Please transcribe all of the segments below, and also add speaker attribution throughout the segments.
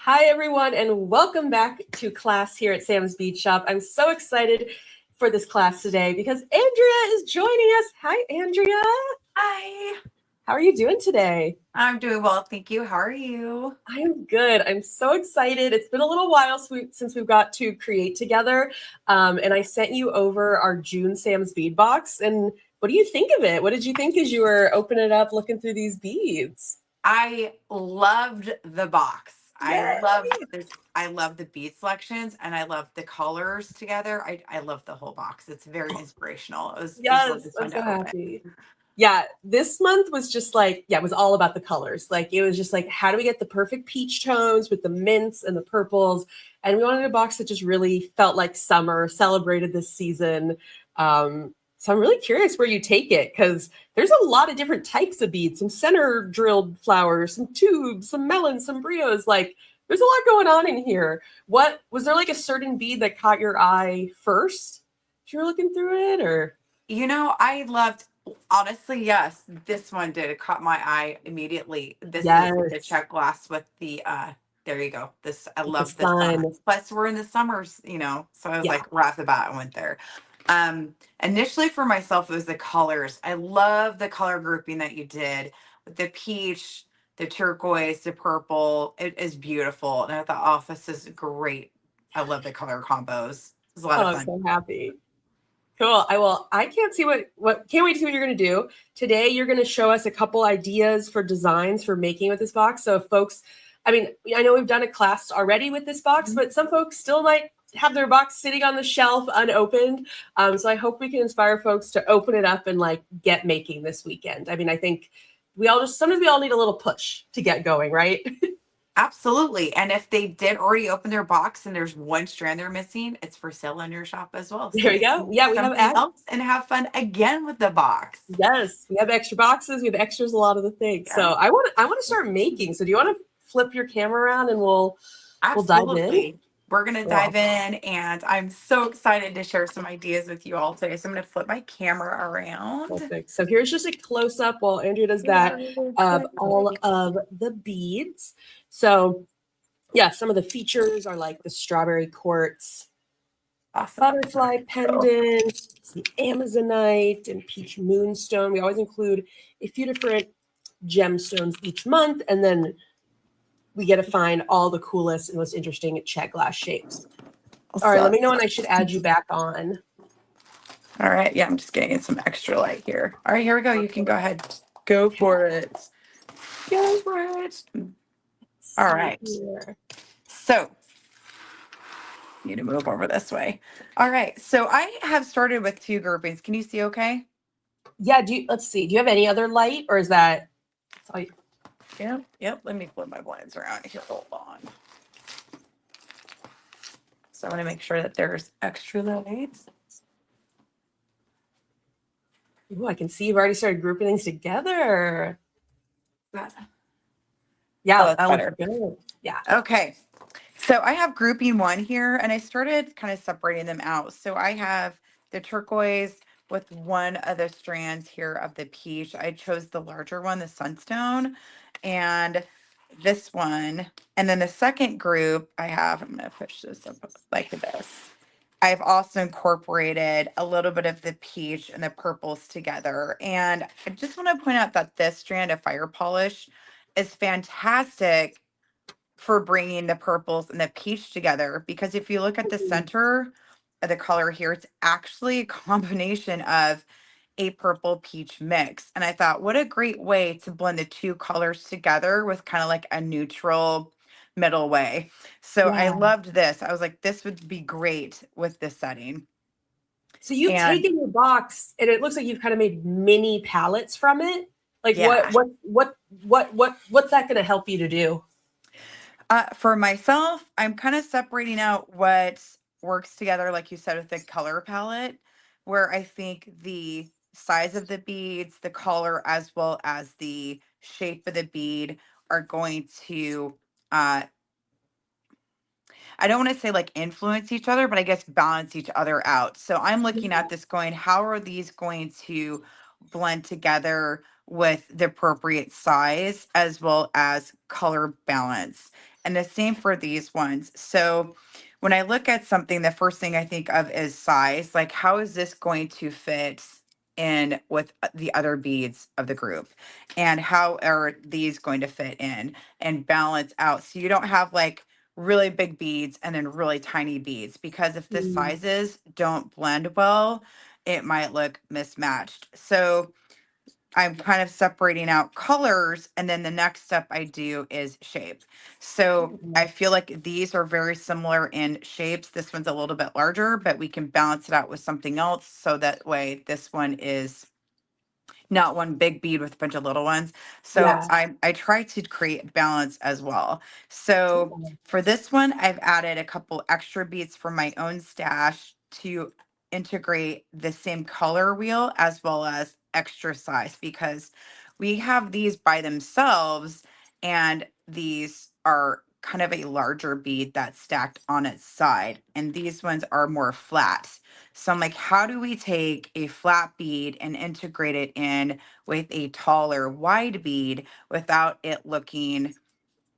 Speaker 1: Hi, everyone, and welcome back to class here at Sam's Bead Shop. I'm so excited for this class today because Andria is joining us. Hi, Andria.
Speaker 2: Hi.
Speaker 1: How are you doing today?
Speaker 2: I'm doing well, thank you. How are you?
Speaker 1: I'm good. I'm so excited. It's been a little while since we've got to create together, and I sent you over our June Sam's Bead box. And what do you think of it? What did you think as you were opening it up, looking through these beads?
Speaker 2: I loved the box. I
Speaker 1: Yay!
Speaker 2: love this. I love the bead selections and I love the colors together. I love the whole box. It's very inspirational. It was really
Speaker 1: Yes, I'm
Speaker 2: fun
Speaker 1: so
Speaker 2: to open.
Speaker 1: happy. Yeah, this month was just like, yeah, it was all about the colors. Like, it was just like, how do we get the perfect peach tones with the mints and the purples? And we wanted a box that just really felt like summer, celebrated this season. So I'm really curious where you take it because there's a lot of different types of beads, some center drilled flowers, some tubes, some melons, some brios. Like, there's a lot going on in here. What was there like a certain bead that caught your eye first as you were looking through it, or?
Speaker 2: I loved, honestly, yes, this one did. It caught my eye immediately. This is the
Speaker 1: Yes,
Speaker 2: check glass with the there you go. This I
Speaker 1: with the
Speaker 2: love the sun.
Speaker 1: sun.
Speaker 2: Plus we're in the summers, so I was
Speaker 1: Yeah.
Speaker 2: like right off the bat I went there. Initially for myself it was the colors. I love the color grouping that you did with the peach, the turquoise, the purple. It is beautiful. And I thought, oh, this is great. I love the color combos. It was a lot
Speaker 1: Oh,
Speaker 2: of
Speaker 1: I'm
Speaker 2: fun.
Speaker 1: so happy. Cool. I can't see what can't wait to see what you're gonna do. Today you're gonna show us a couple ideas for designs for making with this box. So if folks, I mean, I know we've done a class already with this box, but some folks still might have their box sitting on the shelf unopened. So I hope we can inspire folks to open it up and like get making this weekend. I mean, I think sometimes we all need a little push to get going, right?
Speaker 2: Absolutely. And if they did already open their box and there's one strand they're missing, it's for sale on your shop as well. So
Speaker 1: There we
Speaker 2: they
Speaker 1: go.
Speaker 2: can
Speaker 1: Yeah,
Speaker 2: get
Speaker 1: we have
Speaker 2: something else and have fun again with the box.
Speaker 1: yes, we have extra boxes. We have extras, a lot of the things.
Speaker 2: Yeah.
Speaker 1: So I want to start making. So do you want to flip your camera around and we'll dive in?
Speaker 2: Absolutely. We're going to dive
Speaker 1: Cool.
Speaker 2: in and I'm so excited to share some ideas with you all today. So I'm going to flip my camera around.
Speaker 1: Perfect. So here's just a close up while Andrea does that of all of the beads. So yeah, some of the features are like the strawberry quartz,
Speaker 2: Awesome.
Speaker 1: butterfly pendant, some Amazonite, and peach moonstone. We always include a few different gemstones each month, and then we get to find all the coolest and most interesting check glass shapes. All right, let me know when I should add you back on.
Speaker 2: All right. Yeah, I'm just getting some extra light here. All right, here we go. You can go ahead. Go for it. Go for it. All right.
Speaker 1: Here.
Speaker 2: So need to move over this way. All right. So I have started with two groupings. Can you see okay?
Speaker 1: Yeah, let's see. Do you have any other light or is that
Speaker 2: Yep. Yep. Let me flip my blinds around here. Hold on. So I want to make sure that there's extra lights.
Speaker 1: Ooh, I can see you've already started grouping things together.
Speaker 2: That-
Speaker 1: Yeah,
Speaker 2: that's
Speaker 1: that
Speaker 2: better.
Speaker 1: looks good. Yeah.
Speaker 2: Okay. So I have grouping one here and I started kind of separating them out. So I have the turquoise with one of the strands here of the peach. I chose the larger one, the sunstone, and this one. And then the second group I have, I'm going to push this up like this. I've also incorporated a little bit of the peach and the purples together. And I just want to point out that this strand of fire polish is fantastic for bringing the purples and the peach together, because if you look at the center of the color here, it's actually a combination of a purple peach mix. And I thought, what a great way to blend the two colors together with kind of like a neutral middle way. So I
Speaker 1: Yeah.
Speaker 2: loved this. I was like, this would be great with this setting.
Speaker 1: So you've
Speaker 2: And
Speaker 1: taken your box and it looks like you've kind of made mini palettes from it. Like
Speaker 2: yeah,
Speaker 1: what's that going to help you to do?
Speaker 2: for myself, I'm kind of separating out what works together, like you said, with the color palette, where I think the size of the beads, the color, as well as the shape of the bead are going to, uh, I don't want to say like influence each other, but I guess balance each other out. So I'm looking at this going, how are these going to blend together with the appropriate size as well as color balance. And the same for these ones. So when I look at something, the first thing I think of is size. Like, how is this going to fit in with the other beads of the group? And how are these going to fit in and balance out? So you don't have like really big beads and then really tiny beads, because if the
Speaker 1: Mm,
Speaker 2: sizes don't blend well, it might look mismatched. So I'm kind of separating out colors, and then the next step I do is shape. So I feel like these are very similar in shapes. This one's a little bit larger, but we can balance it out with something else. So that way this one is not one big bead with a bunch of little ones. So
Speaker 1: yeah.
Speaker 2: I try to create balance as well. So for this one, I've added a couple extra beads from my own stash to integrate the same color wheel as well as extra size, because we have these by themselves and these are kind of a larger bead that's stacked on its side, and these ones are more flat. So I'm like, how do we take a flat bead and integrate it in with a taller wide bead without it looking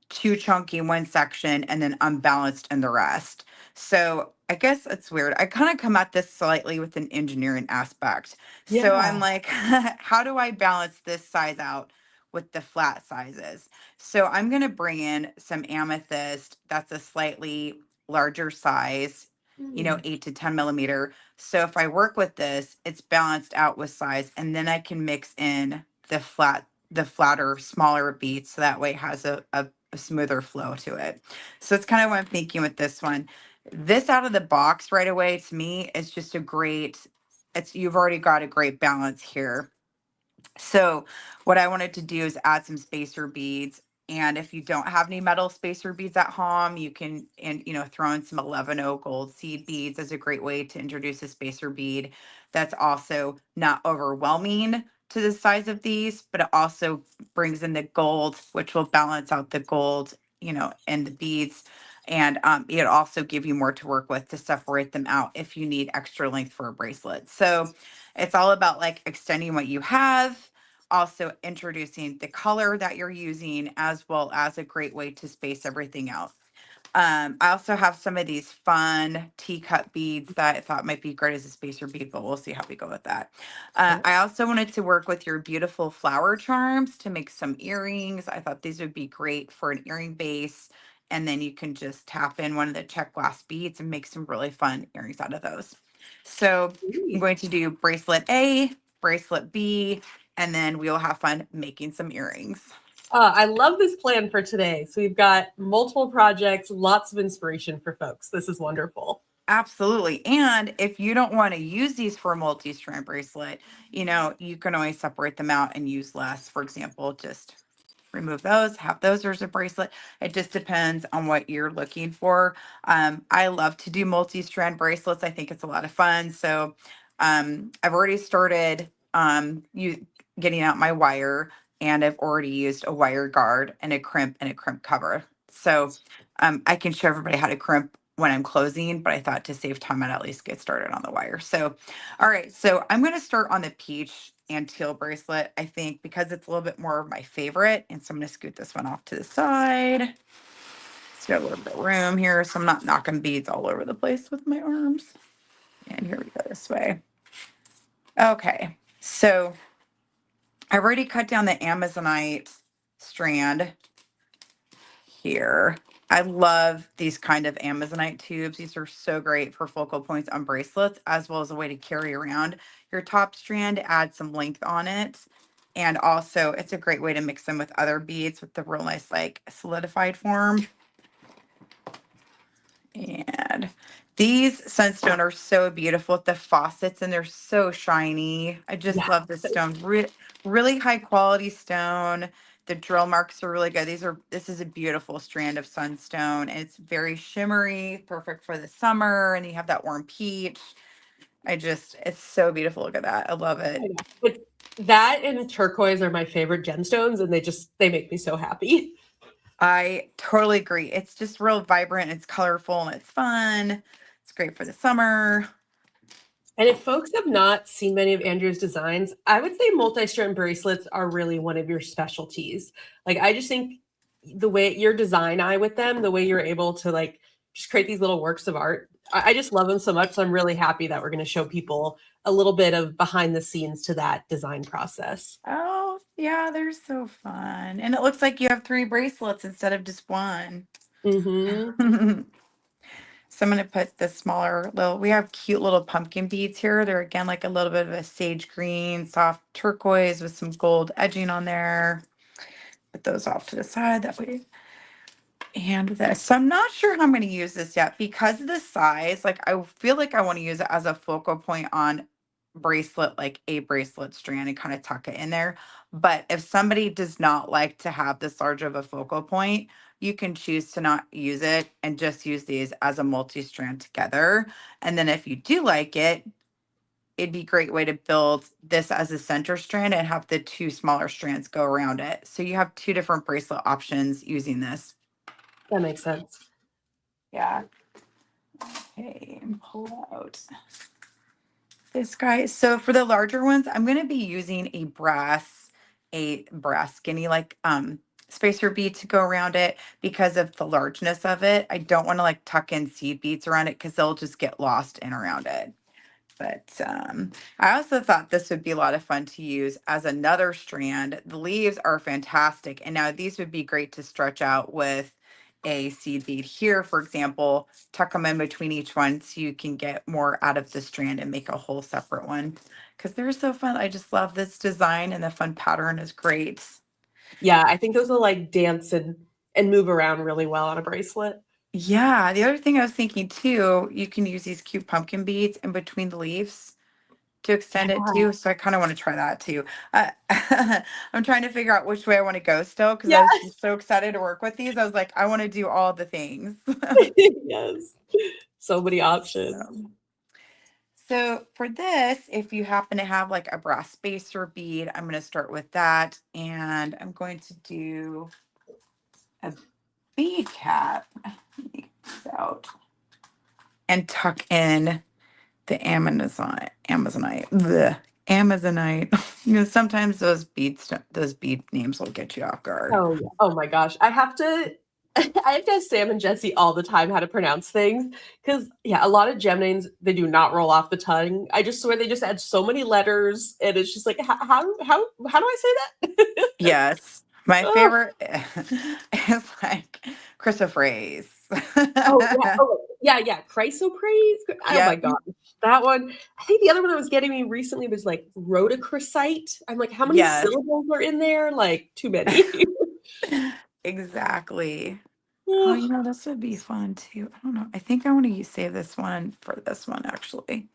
Speaker 2: too chunky in one section and then unbalanced in the rest? So I guess it's weird. I kind of come at this slightly with an engineering aspect. So I'm
Speaker 1: Yeah.
Speaker 2: like, how do I balance this size out with the flat sizes? So I'm going to bring in some amethyst that's a slightly larger size,
Speaker 1: Mm,
Speaker 2: 8 to 10 millimeter. So if I work with this, it's balanced out with size, and then I can mix in the flatter, smaller beats, so that way it has a smoother flow to it. So it's kind of what I'm thinking with this one. This out of the box right away to me is just a great, it's you've already got a great balance here. So what I wanted to do is add some spacer beads. And if you don't have any metal spacer beads at home, you can, and throw in some 11O gold seed beads as a great way to introduce a spacer bead that's also not overwhelming to the size of these, but it also brings in the gold, which will balance out the gold, and the beads. And it'll also give you more to work with to separate them out if you need extra length for a bracelet. So it's all about like extending what you have, also introducing the color that you're using, as well as a great way to space everything out. I also have some of these fun teacup beads that I thought might be great as a spacer bead, but we'll see how we go with that.
Speaker 1: sure.
Speaker 2: I also wanted to work with your beautiful flower charms to make some earrings. I thought these would be great for an earring base. And then you can just tap in one of the check glass beads and make some really fun earrings out of those. So I'm
Speaker 1: Sweet.
Speaker 2: going to do bracelet A, bracelet B, and then we'll have fun making some earrings.
Speaker 1: I love this plan for today. So we've got multiple projects, lots of inspiration for folks. This is wonderful.
Speaker 2: Absolutely. And if you don't want to use these for a multi-strand bracelet, you can always separate them out and use less. For example, just remove those, have those as a bracelet. It just depends on what you're looking for. I love to do multi-strand bracelets. I think it's a lot of fun. So I've already started you getting out my wire, and I've already used a wire guard and a crimp cover. So I can show everybody how to crimp when I'm closing, but I thought to save time, I'd at least get started on the wire. So, all right, so I'm going to start on the peach and teal bracelet, I think, because it's a little bit more of my favorite. And so I'm going to scoot this one off to the side. Let's get a little bit of room here so I'm not knocking beads all over the place with my arms. And here we go this way. Okay, so I've already cut down the Amazonite strand here. I love these kind of Amazonite tubes. These are so great for focal points on bracelets, as well as a way to carry around your top strand to add some length on it. And also, it's a great way to mix them with other beads with the real nice, like, solidified form. And these sunstone are so beautiful with the faucets, and they're so shiny. I just
Speaker 1: Yeah.
Speaker 2: love this stone. Really high quality stone. The drill marks are really good. This is a beautiful strand of sunstone, and it's very shimmery, perfect for the summer. And you have that warm peach. It's so beautiful. Look at that. I love
Speaker 1: I
Speaker 2: it.
Speaker 1: know. That and turquoise are my favorite gemstones, and they make me so happy.
Speaker 2: I totally agree. It's just real vibrant. It's colorful and it's fun. It's great for the summer.
Speaker 1: And if folks have not seen many of Andrea's designs, I would say multi-strand bracelets are really one of your specialties. Like I just think the way your design eye with them, the way you're able to like just create these little works of art, I just love them so much. So I'm really happy that we're going to show people a little bit of behind the scenes to that design process.
Speaker 2: Oh, yeah, they're so fun. And it looks like you have three bracelets instead of just one.
Speaker 1: Mm-hmm.
Speaker 2: So I'm going to put the smaller little, we have cute little pumpkin beads here. They're again like a little bit of a sage green, soft turquoise with some gold edging on there. Put those off to the side that way. And this. So I'm not sure how I'm going to use this yet because of the size. Like I feel like I want to use it as a focal point on bracelet, like a bracelet strand and kind of tuck it in there. But if somebody does not like to have this large of a focal point, you can choose to not use it and just use these as a multi-strand together. And then if you do like it, it'd be a great way to build this as a center strand and have the two smaller strands go around it. So you have two different bracelet options using this.
Speaker 1: That makes sense.
Speaker 2: Yeah. Okay, and pull out this guy. So for the larger ones, I'm going to be using a brass skinny like spacer bead to go around it because of the largeness of it. I don't want to like tuck in seed beads around it because they'll just get lost in around it. But I also thought this would be a lot of fun to use as another strand. The leaves are fantastic. And now these would be great to stretch out with a seed bead here, for example, tuck them in between each one so you can get more out of the strand and make a whole separate one. Because they're so fun. I just love this design and the fun pattern is great.
Speaker 1: Yeah, I think those will like dance and move around really well on a bracelet.
Speaker 2: Yeah, the other thing I was thinking too, you can use these cute pumpkin beads in between the leaves to
Speaker 1: Yeah.
Speaker 2: extend it too. So I kind of want to try that too. Uh, I'm trying to figure out which way I want to go still because
Speaker 1: Yeah.
Speaker 2: I was just so excited to work with these. I was like, I want to do all the things.
Speaker 1: Yes. So many options.
Speaker 2: So, so for this, if you happen to have like a brass spacer bead, I'm going to start with that. And I'm going to do a bead cap. Let me get this out and tuck in the Amazonite. You know, sometimes those bead names will get you off guard.
Speaker 1: Oh yeah. Oh my gosh. I have to I have to ask Sam and Jesse all the time how to pronounce things. Because yeah, a lot of gem names they do not roll off the tongue. I just swear they just add so many letters and it's just like how do I say that?
Speaker 2: Yes, my
Speaker 1: Oh,
Speaker 2: favorite is like chrysoprase.
Speaker 1: oh yeah. Oh yeah, yeah. Chrysoprase. Oh my
Speaker 2: Yep.
Speaker 1: gosh. That one. I think the other one that was getting me recently was like rhodochrosite. I'm like, how many
Speaker 2: Yes.
Speaker 1: syllables are in there? Like too many.
Speaker 2: Exactly. Oh, you know, this would be fun too. I don't know. I think I want to save this one for this one actually.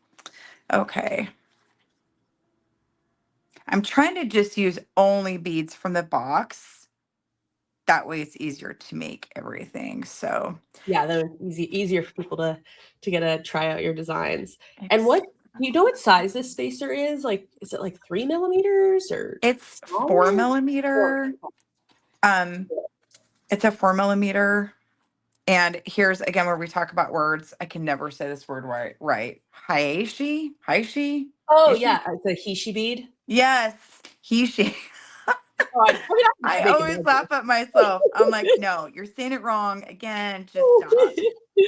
Speaker 2: Okay. I'm trying to just use only beads from the box. That way it's easier to make everything. So,
Speaker 1: Yeah, they're easier for people to get to try out your designs. And
Speaker 2: ex-
Speaker 1: what do you know what size this spacer is? Like, is it like 3 millimeters or
Speaker 2: it's four
Speaker 1: smaller? Or
Speaker 2: millimeter. Um, it's a 4 millimeter. And here's again where we talk about words. I can never say this word right. Right. Haishi?
Speaker 1: oh
Speaker 2: Ishi?
Speaker 1: yeah, it's a hishi bead.
Speaker 2: Yes. He, she.
Speaker 1: Oh, I mean, I'm
Speaker 2: I
Speaker 1: making
Speaker 2: always laugh at myself. I'm like, no, you're saying it wrong. Again, just stop.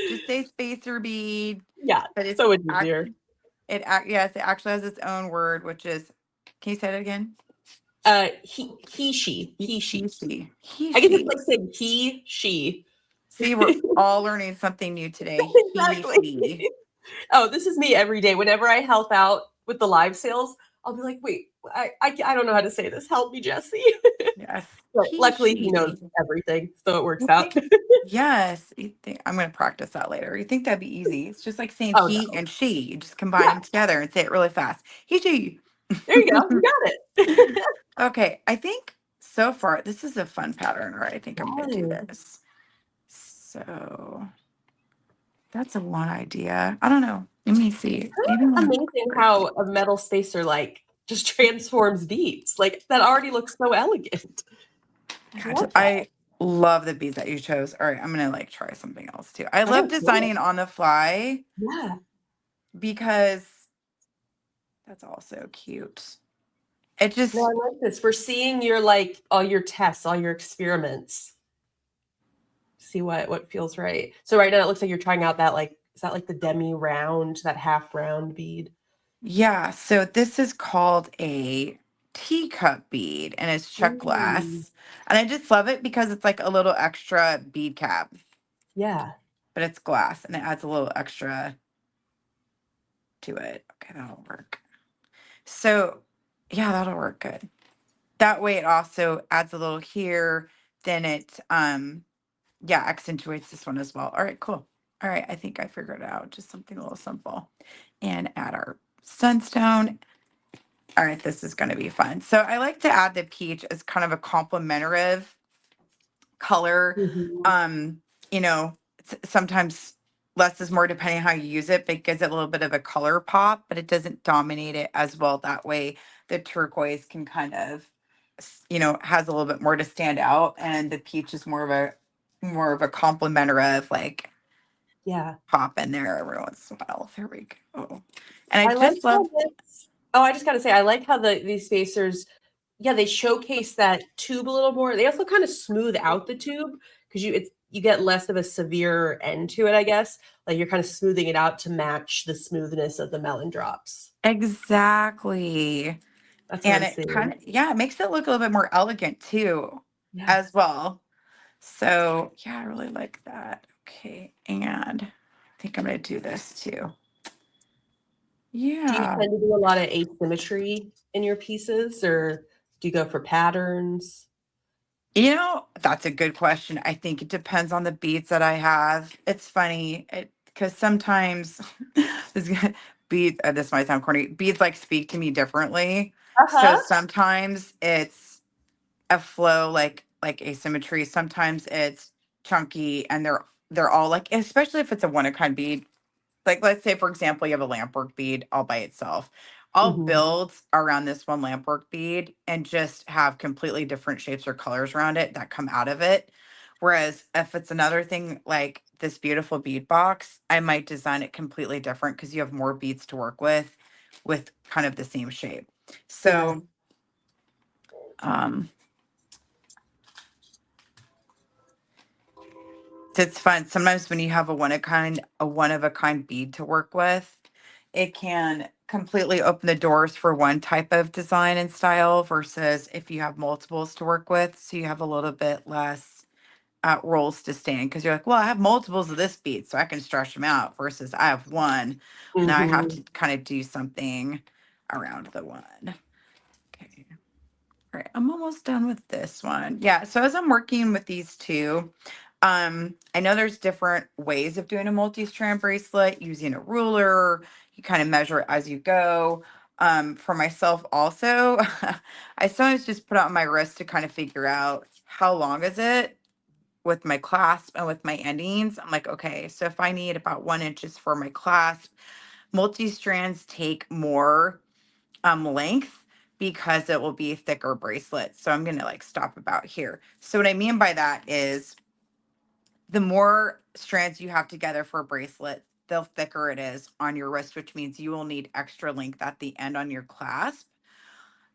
Speaker 2: Just say spacer bead.
Speaker 1: Yeah,
Speaker 2: But it's
Speaker 1: so much
Speaker 2: act
Speaker 1: easier.
Speaker 2: yes, it actually has its own word, which is can you say it again?
Speaker 1: He
Speaker 2: He,
Speaker 1: she.
Speaker 2: she. He,
Speaker 1: I guess it's
Speaker 2: she.
Speaker 1: like saying he she.
Speaker 2: See, we're all learning something new today. He,
Speaker 1: Exactly.
Speaker 2: she.
Speaker 1: Oh, this is me every day. Whenever I help out with the live sales, I'll be like, wait, I don't know how to say this. Help me, Jesse.
Speaker 2: Yes.
Speaker 1: But
Speaker 2: He,
Speaker 1: luckily, he knows
Speaker 2: she.
Speaker 1: everything, so it works
Speaker 2: You
Speaker 1: out.
Speaker 2: think, yes. I'm going to practice that later. You think that'd be easy? It's just like saying
Speaker 1: Oh,
Speaker 2: he
Speaker 1: no.
Speaker 2: and she. You just combine
Speaker 1: Yeah,
Speaker 2: them together and say it really fast. He, she.
Speaker 1: there you go. You got it.
Speaker 2: Okay. I think so far, this is a fun pattern, right? I think I'm going to do
Speaker 1: Yes.
Speaker 2: this. So that's a one idea. I don't know. Let me see. Maybe one
Speaker 1: Amazing
Speaker 2: right
Speaker 1: how
Speaker 2: here.
Speaker 1: a metal spacer like just transforms beats. Like that already looks so elegant. I
Speaker 2: God,
Speaker 1: love that.
Speaker 2: I love the beads that you chose. All right, I'm gonna like try something else too. I
Speaker 1: I
Speaker 2: love
Speaker 1: don't know.
Speaker 2: designing on the fly
Speaker 1: Yeah.
Speaker 2: because That's also cute. It
Speaker 1: No, I
Speaker 2: just,
Speaker 1: like this. We're seeing your like all your tests, all your experiments. See what feels right. So right now it looks like you're trying out that like is that like the demi round, that half round bead?
Speaker 2: yeah. So this is called a teacup bead and it's check
Speaker 1: Mm,
Speaker 2: glass. And I just love it because it's like a little extra bead cap,
Speaker 1: yeah.
Speaker 2: but it's glass and it adds a little extra to it. Okay, that'll work. So yeah, that'll work good. That way it also adds a little here, then it yeah, accentuates this one as well. All right, cool. All right, I think I figured it out. Just something a little simple. And add our sunstone. All right, this is going to be fun. So I like to add the peach as kind of a complementary color.
Speaker 1: Mhm.
Speaker 2: Um, you know, sometimes less is more depending on how you use it, but it gives it a little bit of a color pop, but it doesn't dominate it as well. That way the turquoise can kind of, has a little bit more to stand out, and the peach is more of a complementary like
Speaker 1: Yeah.
Speaker 2: pop in there every once in a while. There we go. And I
Speaker 1: I like
Speaker 2: just love
Speaker 1: how this oh, I just gotta say, I like how these spacers, yeah, they showcase that tube a little more. They also kind of smooth out the tube because you get less of a severe end to it, I guess. Like you're kind of smoothing it out to match the smoothness of the melon drops.
Speaker 2: exactly.
Speaker 1: That's what
Speaker 2: And
Speaker 1: I'm
Speaker 2: it
Speaker 1: seeing.
Speaker 2: kind of, yeah, it makes it look a little bit more elegant too,
Speaker 1: Yeah.
Speaker 2: as well. So yeah, I really like that. Okay. And I think I'm gonna do this too.
Speaker 1: Do you
Speaker 2: Yeah.
Speaker 1: tend to do a lot of asymmetry in your pieces, or do you go for patterns?
Speaker 2: That's a good question. I think it depends on the beats that I have. It's funny because sometimes this this might sound corny. Beats like speak to me differently. So
Speaker 1: Uh-huh.
Speaker 2: sometimes it's a flow like asymmetry. Sometimes it's chunky and they're all like, especially if it's a one of kind bead. Like let's say for example you have a lampwork bead all by itself. I'll
Speaker 1: Mhm.
Speaker 2: build around this one lampwork bead and just have completely different shapes or colors around it that come out of it. Whereas if it's another thing like this beautiful bead box, I might design it completely different because you have more beads to work with kind of the same shape.
Speaker 1: Yeah.
Speaker 2: So um it's fun. Sometimes when you have a one of a kind bead to work with, it can completely open the doors for one type of design and style versus if you have multiples to work with. So you have a little bit less roles to stand because you're like, well, I have multiples of this bead, so I can stretch them out versus I have one. Now I have
Speaker 1: Mhm.
Speaker 2: to kind of do something around the one. Okay. All right, I'm almost done with this one. Yeah, so as I'm working with these two, I know there's different ways of doing a multi-strand bracelet using a ruler. You kind of measure it as you go. For myself also, I sometimes just put it on my wrist to kind of figure out how long is it with my clasp and with my endings. I'm like, okay, so if I need about 1 inches for my clasp, multi-strands take more length because it will be a thicker bracelet. So I'm going to like stop about here. So what I mean by that is the more strands you have together for a bracelet, the thicker it is on your wrist, which means you will need extra length at the end on your clasp,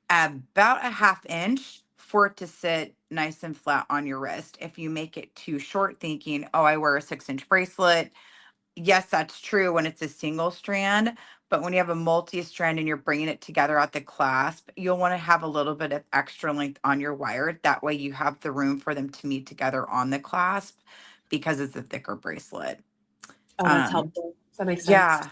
Speaker 2: about a half inch for it to sit nice and flat on your wrist. If you make it too short, thinking, oh, I wear a 6 inch bracelet, yes, that's true when it's a single strand, but when you have a multi-strand and you're bringing it together at the clasp, you'll want to have a little bit of extra length on your wire. That way you have the room for them to meet together on the clasp because it's a thicker bracelet.
Speaker 1: Oh, that's
Speaker 2: Um,
Speaker 1: helpful. That makes sense.
Speaker 2: yeah.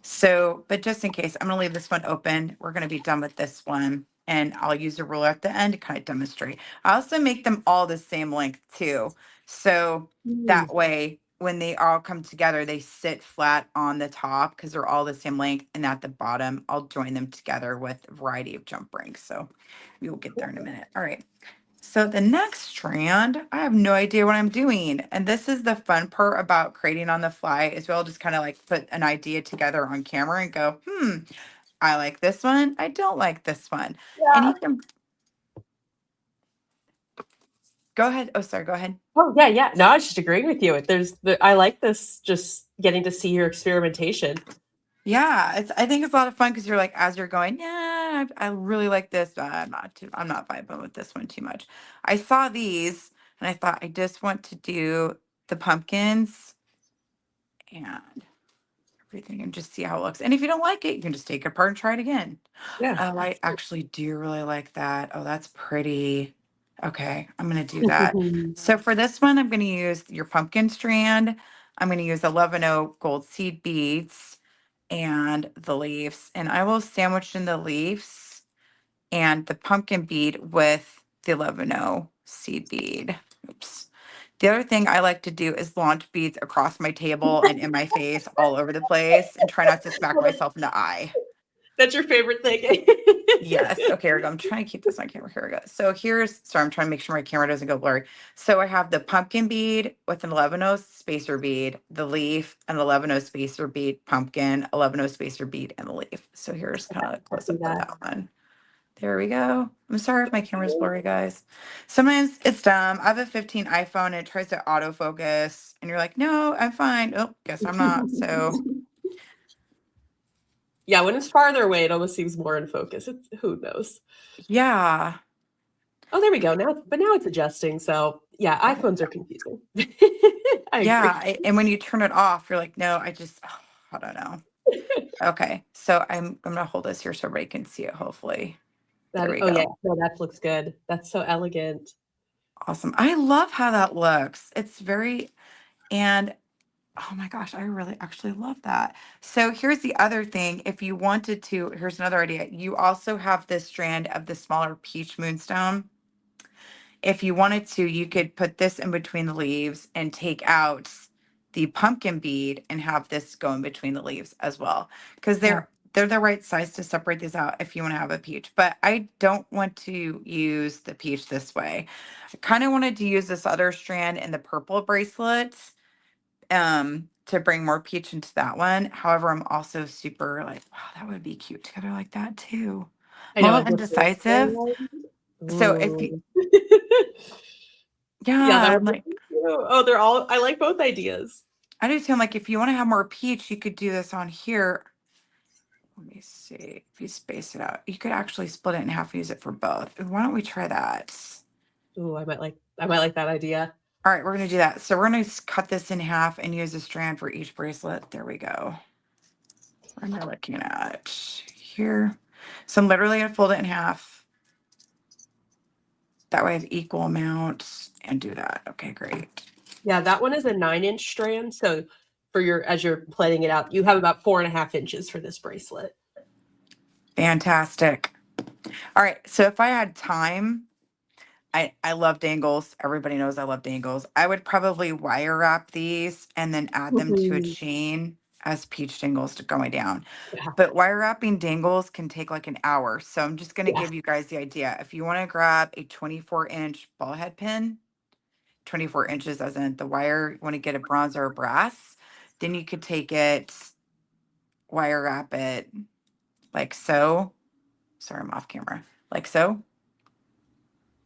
Speaker 2: So, but just in case, I'm going to leave this one open. We're going to be done with this one. And I'll use a ruler at the end to kind of demonstrate. I also make them all the same length too. So
Speaker 1: Mm.
Speaker 2: that way, when they all come together, they sit flat on the top because they're all the same length. And at the bottom, I'll join them together with a variety of jump rings. So we will get there in a minute. All right. So the next strand, I have no idea what I'm doing. And this is the fun part about creating on the fly is we'll just kind of like put an idea together on camera and go, I like this one. I don't like this one. And
Speaker 1: Yeah.
Speaker 2: you can go ahead. Oh, sorry, go ahead.
Speaker 1: Oh, yeah, yeah. No, I was just agreeing with you. I like this just getting to see your experimentation.
Speaker 2: Yeah, I think it's a lot of fun because you're like, as you're going, yeah, I really like this, but I'm not vibing with this one too much. I saw these and I thought I just want to do the pumpkins and everything and just see how it looks. And if you don't like it, you can just take it apart and try it again.
Speaker 1: Yeah.
Speaker 2: Oh, I actually do really like that. Oh, that's pretty. Okay, I'm gonna do that. So for this one, I'm gonna use your pumpkin strand. I'm gonna use 11 gold seed beads and the leaves, and I will sandwich in the leaves and the pumpkin bead with the 11 seed bead. Oops. The other thing I like to do is launch beads across my table and in my face all over the place and try not to smack
Speaker 1: Well,
Speaker 2: myself in the eye.
Speaker 1: that's your favorite thing.
Speaker 2: Yes. Okay, here we go. I'm trying to keep this on camera. Here we go. So sorry, I'm trying to make sure my camera doesn't go blurry. So I have the pumpkin bead with an 11 spacer bead, the leaf, an 11 spacer bead, pumpkin, 11 spacer bead, and the leaf. So here's kind of a close
Speaker 1: Do
Speaker 2: up of
Speaker 1: that.
Speaker 2: that one. There we go. I'm sorry if my camera's blurry, guys. Sometimes it's dumb. I have a 15 iPhone and it tries to autofocus, and you're like, no, I'm fine. Oh, guess I'm not. So
Speaker 1: Yeah, when it's farther away, it almost seems more in focus. Who knows?
Speaker 2: yeah.
Speaker 1: Oh, there we go. Now it's adjusting. So yeah, iPhones are confusing. I
Speaker 2: Yeah,
Speaker 1: agree.
Speaker 2: and when you turn it off, you're like, no, I don't know. Okay, so I'm gonna hold this here so everybody can see it. Hopefully, there we
Speaker 1: Oh yeah,
Speaker 2: go.
Speaker 1: no, that looks good. That's so elegant.
Speaker 2: Awesome. I love how that looks. It's very and oh my gosh, I really actually love that. So here's the other thing. If you wanted to, here's another idea. You also have this strand of the smaller peach moonstone. If you wanted to, you could put this in between the leaves and take out the pumpkin bead and have this go in between the leaves as well. Because
Speaker 1: Yeah.
Speaker 2: they're the right size to separate these out if you want to have a peach. But I don't want to use the peach this way. I kind of wanted to use this other strand in the purple bracelet to bring more peach into that one. However, I'm also super like, wow, that would be cute together like that too.
Speaker 1: I
Speaker 2: I'm a
Speaker 1: know,
Speaker 2: little
Speaker 1: as a
Speaker 2: indecisive. So if you,
Speaker 1: Ooh. Yeah, that
Speaker 2: yeah, I'm
Speaker 1: would be
Speaker 2: like,
Speaker 1: cute. Oh, I like both ideas.
Speaker 2: I do too. I'm like, if you want to have more peach, you could do this on here. Let me see. If you space it out, you could actually split it in half and use it for both. Why don't we try that?
Speaker 1: Ooh, I might like that idea.
Speaker 2: All right, we're gonna do that. So we're gonna cut this in half and use a strand for each bracelet. There we go. What am I looking at here? So I'm literally gonna fold it in half. That way I have equal amounts and do that. Okay, great.
Speaker 1: Yeah, that one is a 9-inch strand. So as you're planning it out, you have about 4.5 inches for this bracelet.
Speaker 2: Fantastic. All right, so if I had time, I love dangles. Everybody knows I love dangles. I would probably wire wrap these and then add them to a
Speaker 1: Mhm.
Speaker 2: chain as peach dangles to going down.
Speaker 1: Yeah.
Speaker 2: But wire wrapping dangles can take like an hour. So I'm just going to
Speaker 1: Yeah.
Speaker 2: give you guys the idea. If you want to grab a 24-inch ball head pin, 24 inches as in the wire, you want to get a bronze or a brass, then you could take it, wire wrap it like so. Sorry, I'm off camera. Like so,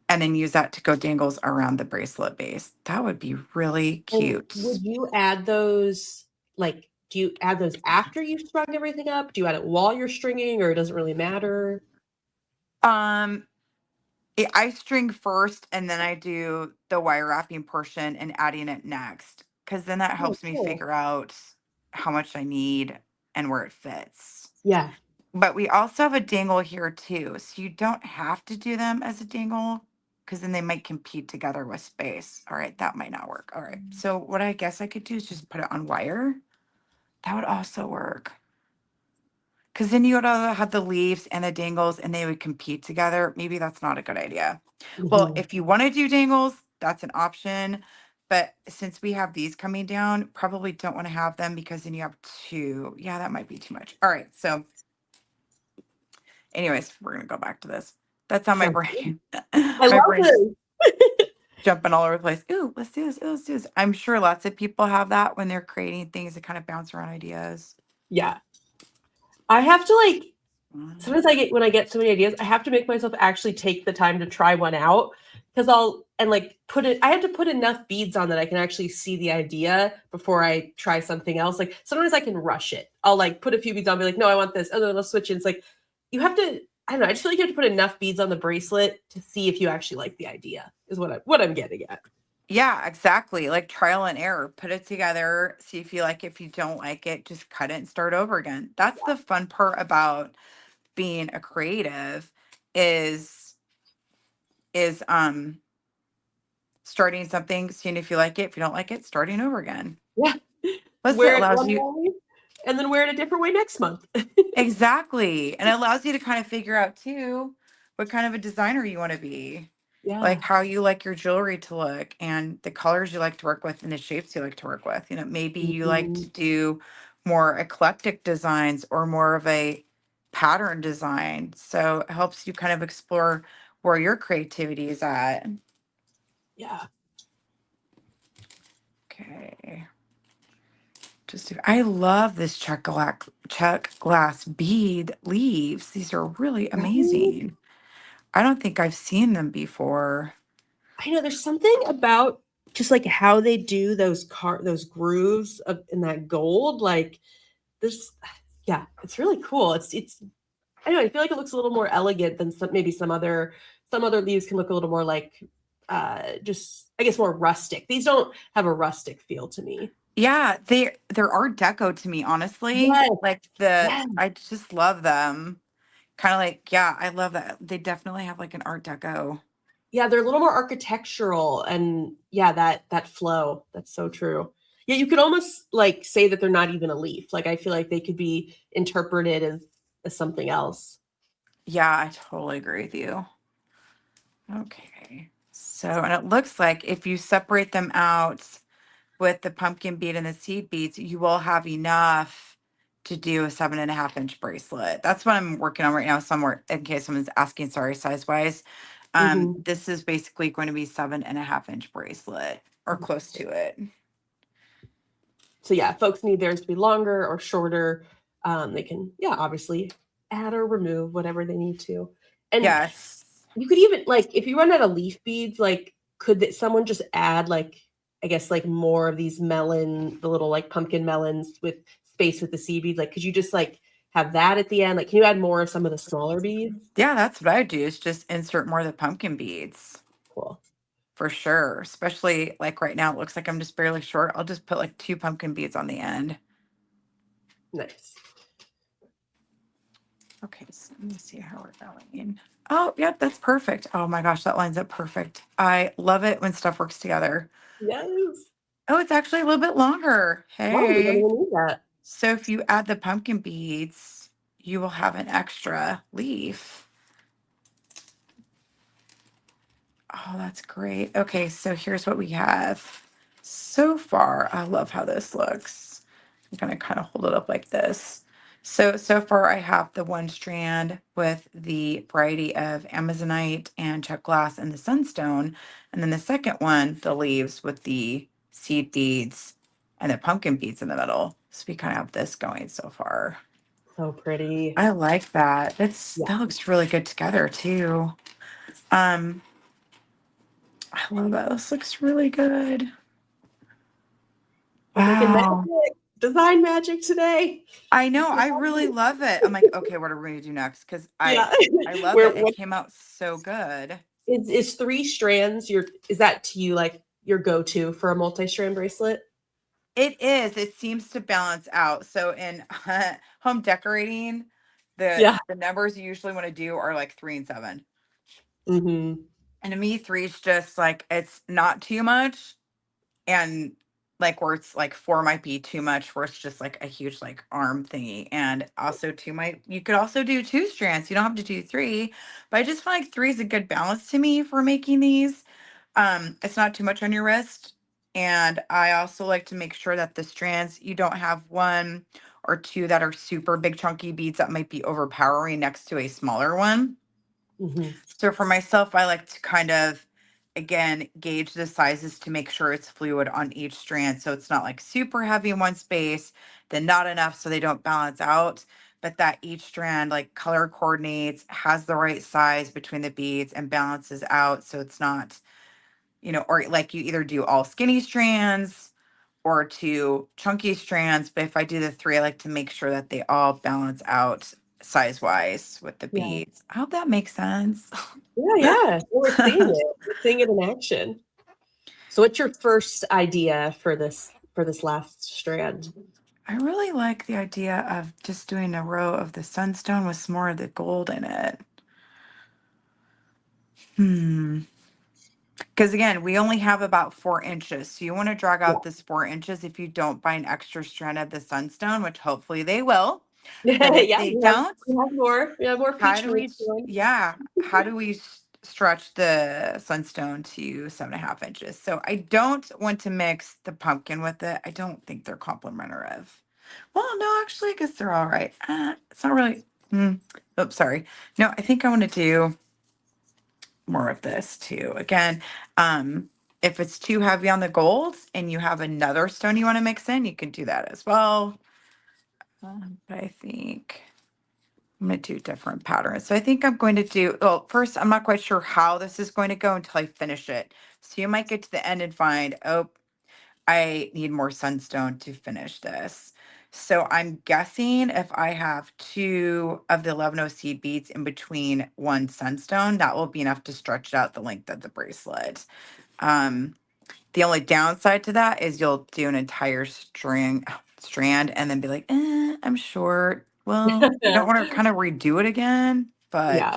Speaker 2: and then use that to go dangles around the bracelet base. That would be really
Speaker 1: And
Speaker 2: cute.
Speaker 1: would you add those, like, do you add those after you've strung everything up? Do you add it while you're stringing, or it doesn't really matter?
Speaker 2: Um, I string first and then I do the wire wrapping portion and adding it next because then that
Speaker 1: Oh,
Speaker 2: helps me
Speaker 1: cool.
Speaker 2: figure out how much I need and where it fits.
Speaker 1: Yeah.
Speaker 2: But we also have a dangle here too. So you don't have to do them as a dangle because then they might compete together with space. All right, that might not work. All right. So what I guess I could do is just put it on wire. That would also work. Because then you would have the leaves and the dangles and they would compete together. Maybe that's not a good idea. Well,
Speaker 1: Mhm.
Speaker 2: if you want to do dangles, that's an option. But since we have these coming down, probably don't want to have them because then you have two. Yeah, that might be too much. All right. So, anyways, we're going to go back to this. That's on my
Speaker 1: Sounds good.
Speaker 2: brain.
Speaker 1: I
Speaker 2: My
Speaker 1: love
Speaker 2: brain's
Speaker 1: this.
Speaker 2: jumping all over the place. Ooh, let's do this. Ooh, let's do this. I'm sure lots of people have that when they're creating things that kind of bounce around ideas.
Speaker 1: Yeah. I have to like
Speaker 2: Mm.
Speaker 1: sometimes when I get so many ideas, I have to make myself actually take the time to try one out because and like put it, I have to put enough beads on that I can actually see the idea before I try something else. Like sometimes I can rush it. I'll like put a few beads on, be like, no, I want this. Oh, then I'll switch it. It's like you have to, I don't know, I just feel like you have to put enough beads on the bracelet to see if you actually like the idea, is what I'm getting at.
Speaker 2: Yeah, exactly. Like trial and error. Put it together, see if you like it. If you don't like it, just cut it and start over again. That's the fun part about being a creative is is starting something, seeing if you like it. If you don't like it, starting over again.
Speaker 1: Yeah.
Speaker 2: Plus it
Speaker 1: Wear it
Speaker 2: allows
Speaker 1: one
Speaker 2: you
Speaker 1: way and then wear it a different way next month.
Speaker 2: exactly. And it allows you to kind of figure out too what kind of a designer you want to be.
Speaker 1: Yeah.
Speaker 2: Like how you like your jewelry to look and the colors you like to work with and the shapes you like to work with. You know, maybe you like to
Speaker 1: Mhm.
Speaker 2: do more eclectic designs or more of a pattern design. So it helps you kind of explore where your creativity is at.
Speaker 1: Yeah.
Speaker 2: Okay. I love this check glass bead leaves. These are really
Speaker 1: Right?
Speaker 2: amazing. I don't think I've seen them before.
Speaker 1: I know there's something about just like how they do those grooves in that gold. Like there's, yeah, it's really cool. It's I don't know, I feel like it looks a little more elegant than maybe some other leaves can look a little more like just I guess more rustic. These don't have a rustic feel to me.
Speaker 2: Yeah, they're art deco to me, honestly.
Speaker 1: Yes,
Speaker 2: Like
Speaker 1: yes.
Speaker 2: I just love them. Kind of like, yeah, I love that. They definitely have like an art deco.
Speaker 1: Yeah, they're a little more architectural and yeah, that flow. That's so true. Yeah, you could almost like say that they're not even a leaf. Like I feel like they could be interpreted as something else.
Speaker 2: Yeah, I totally agree with you. Okay. So, and it looks like if you separate them out with the pumpkin bead and the seed beads, you will have enough to do a 7.5 inch bracelet. That's what I'm working on right now. Somewhere in case someone's asking, sorry, size wise.
Speaker 1: Hmm.
Speaker 2: This is basically going to be 7.5 inch bracelet or close to it.
Speaker 1: So yeah, folks need theirs to be longer or shorter. They can, yeah, obviously add or remove whatever they need to. And
Speaker 2: Yes.
Speaker 1: you could even like if you run out of leaf beads, like someone just add like I guess like more of these the little like pumpkin melons with space with the seed beads? Like could you just like have that at the end? Like can you add more of some of the smaller beads?
Speaker 2: Yeah, that's what I do is just insert more of the pumpkin beads
Speaker 1: Cool.
Speaker 2: for sure. Especially like right now, it looks like I'm just barely short. I'll just put like 2 pumpkin beads on the end.
Speaker 1: Nice.
Speaker 2: Okay, so let me see how we're going. Oh, yep, that's perfect. Oh my gosh, that lines up perfect. I love it when stuff works together.
Speaker 1: Yes.
Speaker 2: Oh, it's actually a little bit longer.
Speaker 1: Oh, we don't
Speaker 2: Hey.
Speaker 1: even need that.
Speaker 2: So if you add the pumpkin beads, you will have an extra leaf. Oh, that's great. Okay, so here's what we have so far. I love how this looks. I'm gonna kind of hold it up like this. So far I have the one strand with the variety of Amazonite and check glass and the sunstone. And then the second one, the leaves with the seed beads and the pumpkin beads in the middle. So we kind of have this going so far.
Speaker 1: So pretty.
Speaker 2: I like that.
Speaker 1: Yeah.
Speaker 2: That looks really good together too. Um, I love that. This looks really good.
Speaker 1: We're making
Speaker 2: Wow.
Speaker 1: magic. Design magic today.
Speaker 2: I
Speaker 1: This
Speaker 2: know.
Speaker 1: is
Speaker 2: I really
Speaker 1: awesome.
Speaker 2: love it. I'm like, okay, what are we gonna do next? Because
Speaker 1: Yeah.
Speaker 2: I love
Speaker 1: Where
Speaker 2: it. It
Speaker 1: what
Speaker 2: came out so good.
Speaker 1: is 3 strands your is that to you like your go-to for a multi-strand bracelet?
Speaker 2: It is. It seems to balance out. So in home decorating,
Speaker 1: Yeah.
Speaker 2: the numbers you usually want to do are like 3 and 7.
Speaker 1: Hmm.
Speaker 2: And to me, 3 is just like it's not too much, and like where it's like 4 might be too much, where it's just like a huge like arm thingy. And also 2 might you could also do 2 strands. You don't have to do 3, but I just find like 3 is a good balance to me for making these. It's not too much on your wrist. And I also like to make sure that the strands, you don't have 1 or 2 that are super big chunky beads that might be overpowering next to a smaller one.
Speaker 1: Hmm.
Speaker 2: So for myself, I like to kind of, again, gauge the sizes to make sure it's fluid on each strand. So it's not like super heavy in one space, then not enough so they don't balance out, but that each strand like color coordinates, has the right size between the beads and balances out. So it's not or like you either do all skinny strands or two chunky strands. But if I do the three, I like to make sure that they all balance out size wise with the
Speaker 1: Yeah.
Speaker 2: beads. I hope that makes sense.
Speaker 1: Yeah, yeah. Well, we're seeing it. We're seeing it in action. So what's your first idea for this last strand?
Speaker 2: I really like the idea of just doing a row of the sunstone with some more of the gold in it. Hmm. Because again, we only have about 4 inches. So you want to drag
Speaker 1: Yeah.
Speaker 2: out this 4 inches if you don't buy an extra strand of the sunstone, which hopefully they will. But if
Speaker 1: Yeah,
Speaker 2: they don't,
Speaker 1: we have more
Speaker 2: how
Speaker 1: peach
Speaker 2: do we,
Speaker 1: roots going.
Speaker 2: yeah, how do we stretch the sunstone to 7.5 inches? So I don't want to mix the pumpkin with it. I don't think they're complementary. Well, no, actually, I guess they're all right. It's not really. Oops, sorry. No, I think I want to do more of this too. Again, if it's too heavy on the gold and you have another stone you want to mix in, you can do that as well. But I think I'm going to do different patterns. So I think I'm going to do, well, first, I'm not quite sure how this is going to go until I finish it. So you might get to the end and find, oh, I need more sunstone to finish this. So I'm guessing if I have two of the 11 seed beads in between one sunstone, that will be enough to stretch out the length of the bracelet. Um, the only downside to that is you'll do an entire strand and then be like, I'm short. Well, you don't want to kind of redo it again, but
Speaker 1: Yeah.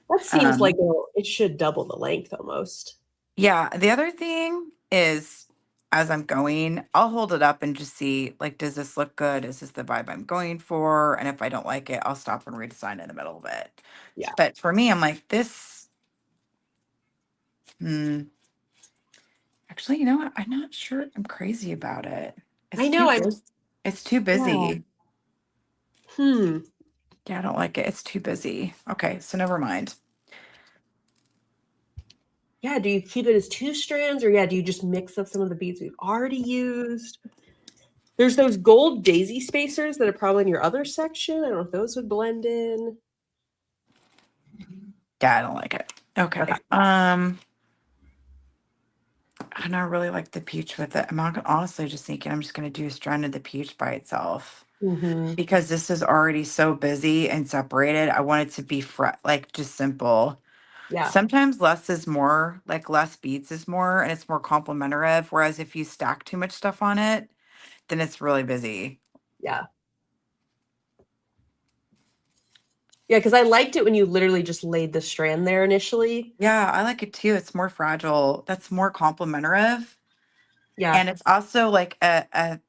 Speaker 1: That seems like
Speaker 2: um,
Speaker 1: it should double the length almost.
Speaker 2: yeah, the other thing is as I'm going, I'll hold it up and just see, like, does this look good? Is this the vibe I'm going for? And if I don't like it, I'll stop and redesign in the middle of it.
Speaker 1: Yeah.
Speaker 2: But for me, I'm like, this, hmm, actually, you know what? I'm not sure I'm crazy about it.
Speaker 1: I
Speaker 2: It's
Speaker 1: know.
Speaker 2: too busy. It's too
Speaker 1: Yeah.
Speaker 2: busy.
Speaker 1: Hmm.
Speaker 2: Yeah, I don't like it. It's too busy. Okay, so never mind.
Speaker 1: Yeah. Do you keep it as two strands or yeah, do you just mix up some of the beads we've already used? There's those gold daisy spacers that are probably in your other section. I don't know if those would blend in.
Speaker 2: Yeah, I don't like it.
Speaker 1: Okay.
Speaker 2: Okay. I don't really like the peach with it. I'm not, honestly just thinking I'm just gonna do a strand of the peach by itself.
Speaker 1: Mm-hmm.
Speaker 2: Because this is already so busy and separated, I want it to be like just simple.
Speaker 1: Yeah.
Speaker 2: Sometimes less is more, like less beads is more, and it's more complementary. Whereas if you stack too much stuff on it, then it's really busy.
Speaker 1: Yeah. Yeah, because I liked it when you literally just laid the strand there initially.
Speaker 2: Yeah, I like it too. It's more fragile. That's more complementary.
Speaker 1: Yeah.
Speaker 2: And it's also like a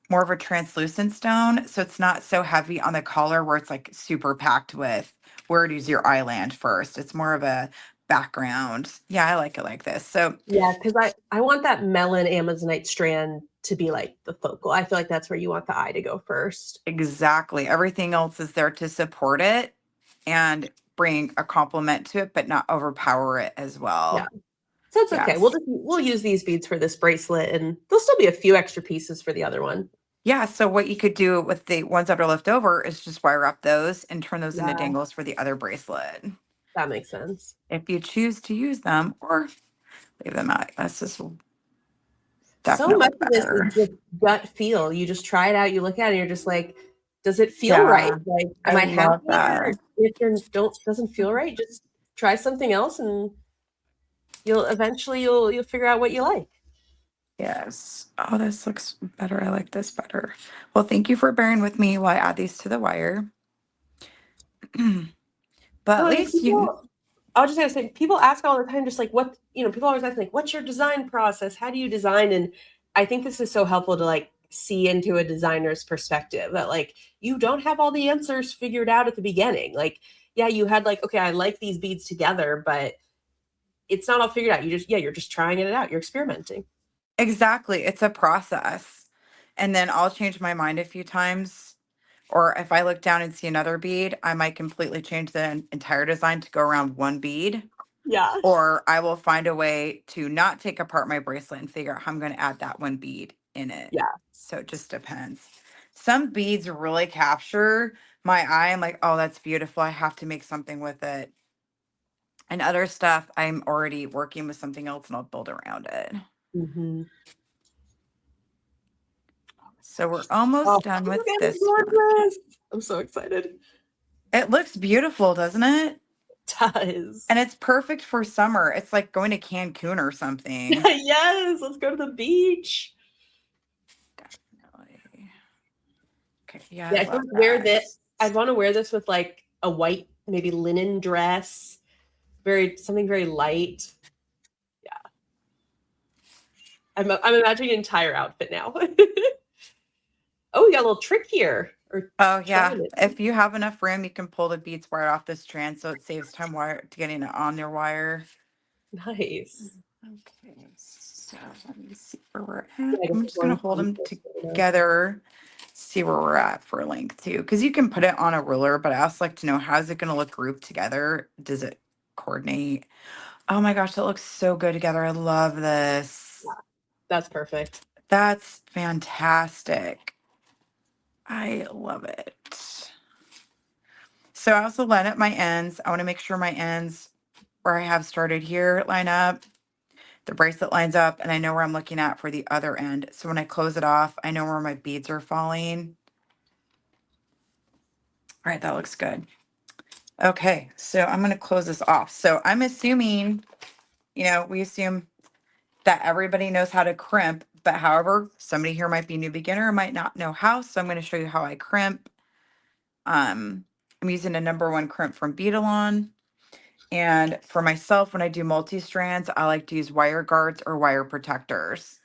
Speaker 2: more of a translucent stone. So it's not so heavy on the collar where it's like super packed with where does your eye land first. It's more of a background. Yeah, I like it like this. So
Speaker 1: Yeah, because I want that melon Amazonite strand to be like the focal. I feel like that's where you want the eye to go first.
Speaker 2: exactly. Everything else is there to support it and bring a complement to it, but not overpower it as
Speaker 1: Yeah.
Speaker 2: well.
Speaker 1: So it's okay.
Speaker 2: Yes.
Speaker 1: We'll use these beads for this bracelet and there'll still be a few extra pieces for the other one.
Speaker 2: Yeah. So what you could do with the ones that are left over is just wire up those and turn those into
Speaker 1: Yeah,
Speaker 2: dangles for the other bracelet.
Speaker 1: that makes sense.
Speaker 2: If you choose to use them or leave them out. That's just
Speaker 1: So
Speaker 2: definitely
Speaker 1: much of this is
Speaker 2: better.
Speaker 1: just gut feel. You just try it out, you look at it, and you're just like, does it feel right?
Speaker 2: Yeah,
Speaker 1: Like, am
Speaker 2: I
Speaker 1: I happy
Speaker 2: love
Speaker 1: here?
Speaker 2: that.
Speaker 1: If you don't doesn't feel right, just try something else and you'll figure out what you like.
Speaker 2: Yes. Oh, this looks better. I like this better. Well, thank you for bearing with me while I add these to the wire. But
Speaker 1: No,
Speaker 2: at
Speaker 1: I mean
Speaker 2: least you,
Speaker 1: I was just gonna say people ask all the time, just like what people always ask like, what's your design process? How do you design? And I think this is so helpful to like see into a designer's perspective that like you don't have all the answers figured out at the beginning. Like, yeah, you had like, okay, I like these beads together, but it's not all figured out. You're just trying it out. You're experimenting.
Speaker 2: exactly. It's a process. And then I'll change my mind a few times. Or if I look down and see another bead, I might completely change the entire design to go around one bead.
Speaker 1: Yeah.
Speaker 2: Or I will find a way to not take apart my bracelet and figure out how I'm going to add that one bead in it.
Speaker 1: Yeah.
Speaker 2: So it just depends. Some beads really capture my eye. I'm like, oh, that's beautiful. I have to make something with it. And other stuff, I'm already working with something else and I'll build around it.
Speaker 1: Mm-hmm.
Speaker 2: So we're
Speaker 1: Oh,
Speaker 2: almost done with
Speaker 1: it's
Speaker 2: this one.
Speaker 1: gorgeous. I'm so excited.
Speaker 2: It looks beautiful, doesn't it?
Speaker 1: It does.
Speaker 2: And it's perfect for summer. It's like going to Cancun or something.
Speaker 1: Yes, let's go to the beach.
Speaker 2: Definitely. Okay, yeah, I
Speaker 1: Yeah, I feel
Speaker 2: love
Speaker 1: like wear
Speaker 2: that.
Speaker 1: this. I'd want to wear this with like a white, maybe linen dress. Something very light. Yeah. I'm imagining an entire outfit now. Oh, we got a little trick here. Or
Speaker 2: Oh yeah,
Speaker 1: trying it.
Speaker 2: if you have enough room, you can pull the beads wire off the strand so it saves time wire to getting it on their wire.
Speaker 1: Nice.
Speaker 2: Okay, so let me see where we're
Speaker 1: Yeah,
Speaker 2: at.
Speaker 1: I guess
Speaker 2: I'm
Speaker 1: it's
Speaker 2: just gonna
Speaker 1: one
Speaker 2: hold them
Speaker 1: piece,
Speaker 2: together, see where we're at for length too. Because you can put it on a ruler, but I also like to know how's it gonna look grouped together? Does it coordinate? Oh my gosh, that looks so good together. I love this.
Speaker 1: That's perfect.
Speaker 2: That's fantastic. I love it. So I also line up my ends. I want to make sure my ends where I have started here line up. The bracelet lines up and I know where I'm looking at for the other end. So when I close it off, I know where my beads are falling. All right, that looks good. Okay, so I'm going to close this off. So I'm assuming, we assume that everybody knows how to crimp, but however, somebody here might be a new beginner, might not know how. So I'm going to show you how I crimp. I'm using a #1 crimp from Bead. And for myself, when I do multi-strands, I like to use wire guards or wire protectors.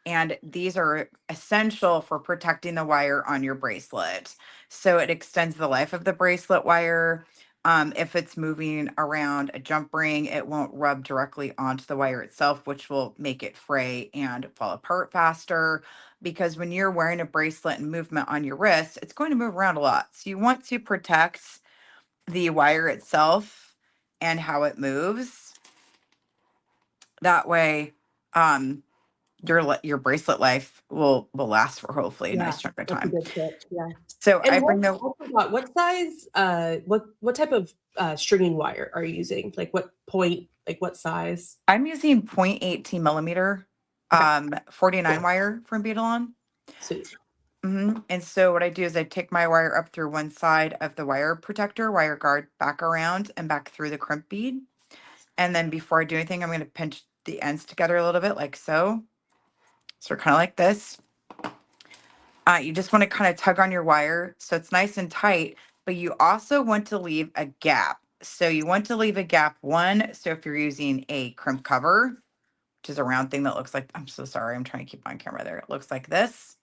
Speaker 2: And these are essential for protecting the wire on your bracelet. So it extends the life of the bracelet wire. If it's moving around a jump ring, it won't rub directly onto the wire itself, which will make it fray and fall apart faster. Because when you're wearing a bracelet and movement on your wrist, it's going to move around a lot. So you want to protect the wire itself and how it moves. That way, your bracelet life will last for hopefully a
Speaker 1: Yeah,
Speaker 2: nice chunk of
Speaker 1: that's a
Speaker 2: time.
Speaker 1: good tip. Yeah.
Speaker 2: So
Speaker 1: And
Speaker 2: I bring the
Speaker 1: I forgot, what size, what type of stringing wire are you using? Like what point, like what size?
Speaker 2: I'm using 0.18 millimeter
Speaker 1: Okay,
Speaker 2: 49
Speaker 1: cool.
Speaker 2: wire from Beadalon.
Speaker 1: Sweet.
Speaker 2: And so what I do is I take my wire up through one side of the wire protector, wire guard, back around and back through the crimp bead. And then before I do anything, I'm going to pinch the ends together a little bit like so. So kind of like this. You just want to kind of tug on your wire so it's nice and tight, but you also want to leave a gap. So you want to leave a gap one. So if you're using a crimp cover, which is a round thing that looks like, I'm so sorry, I'm trying to keep on camera there. It looks like this.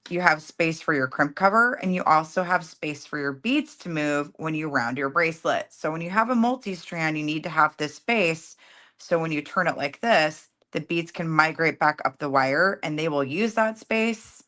Speaker 2: You have space for your crimp cover and you also have space for your beads to move when you round your bracelet. So when you have a multi-strand, you need to have this space. So when you turn it like this, the beads can migrate back up the wire and they will use that space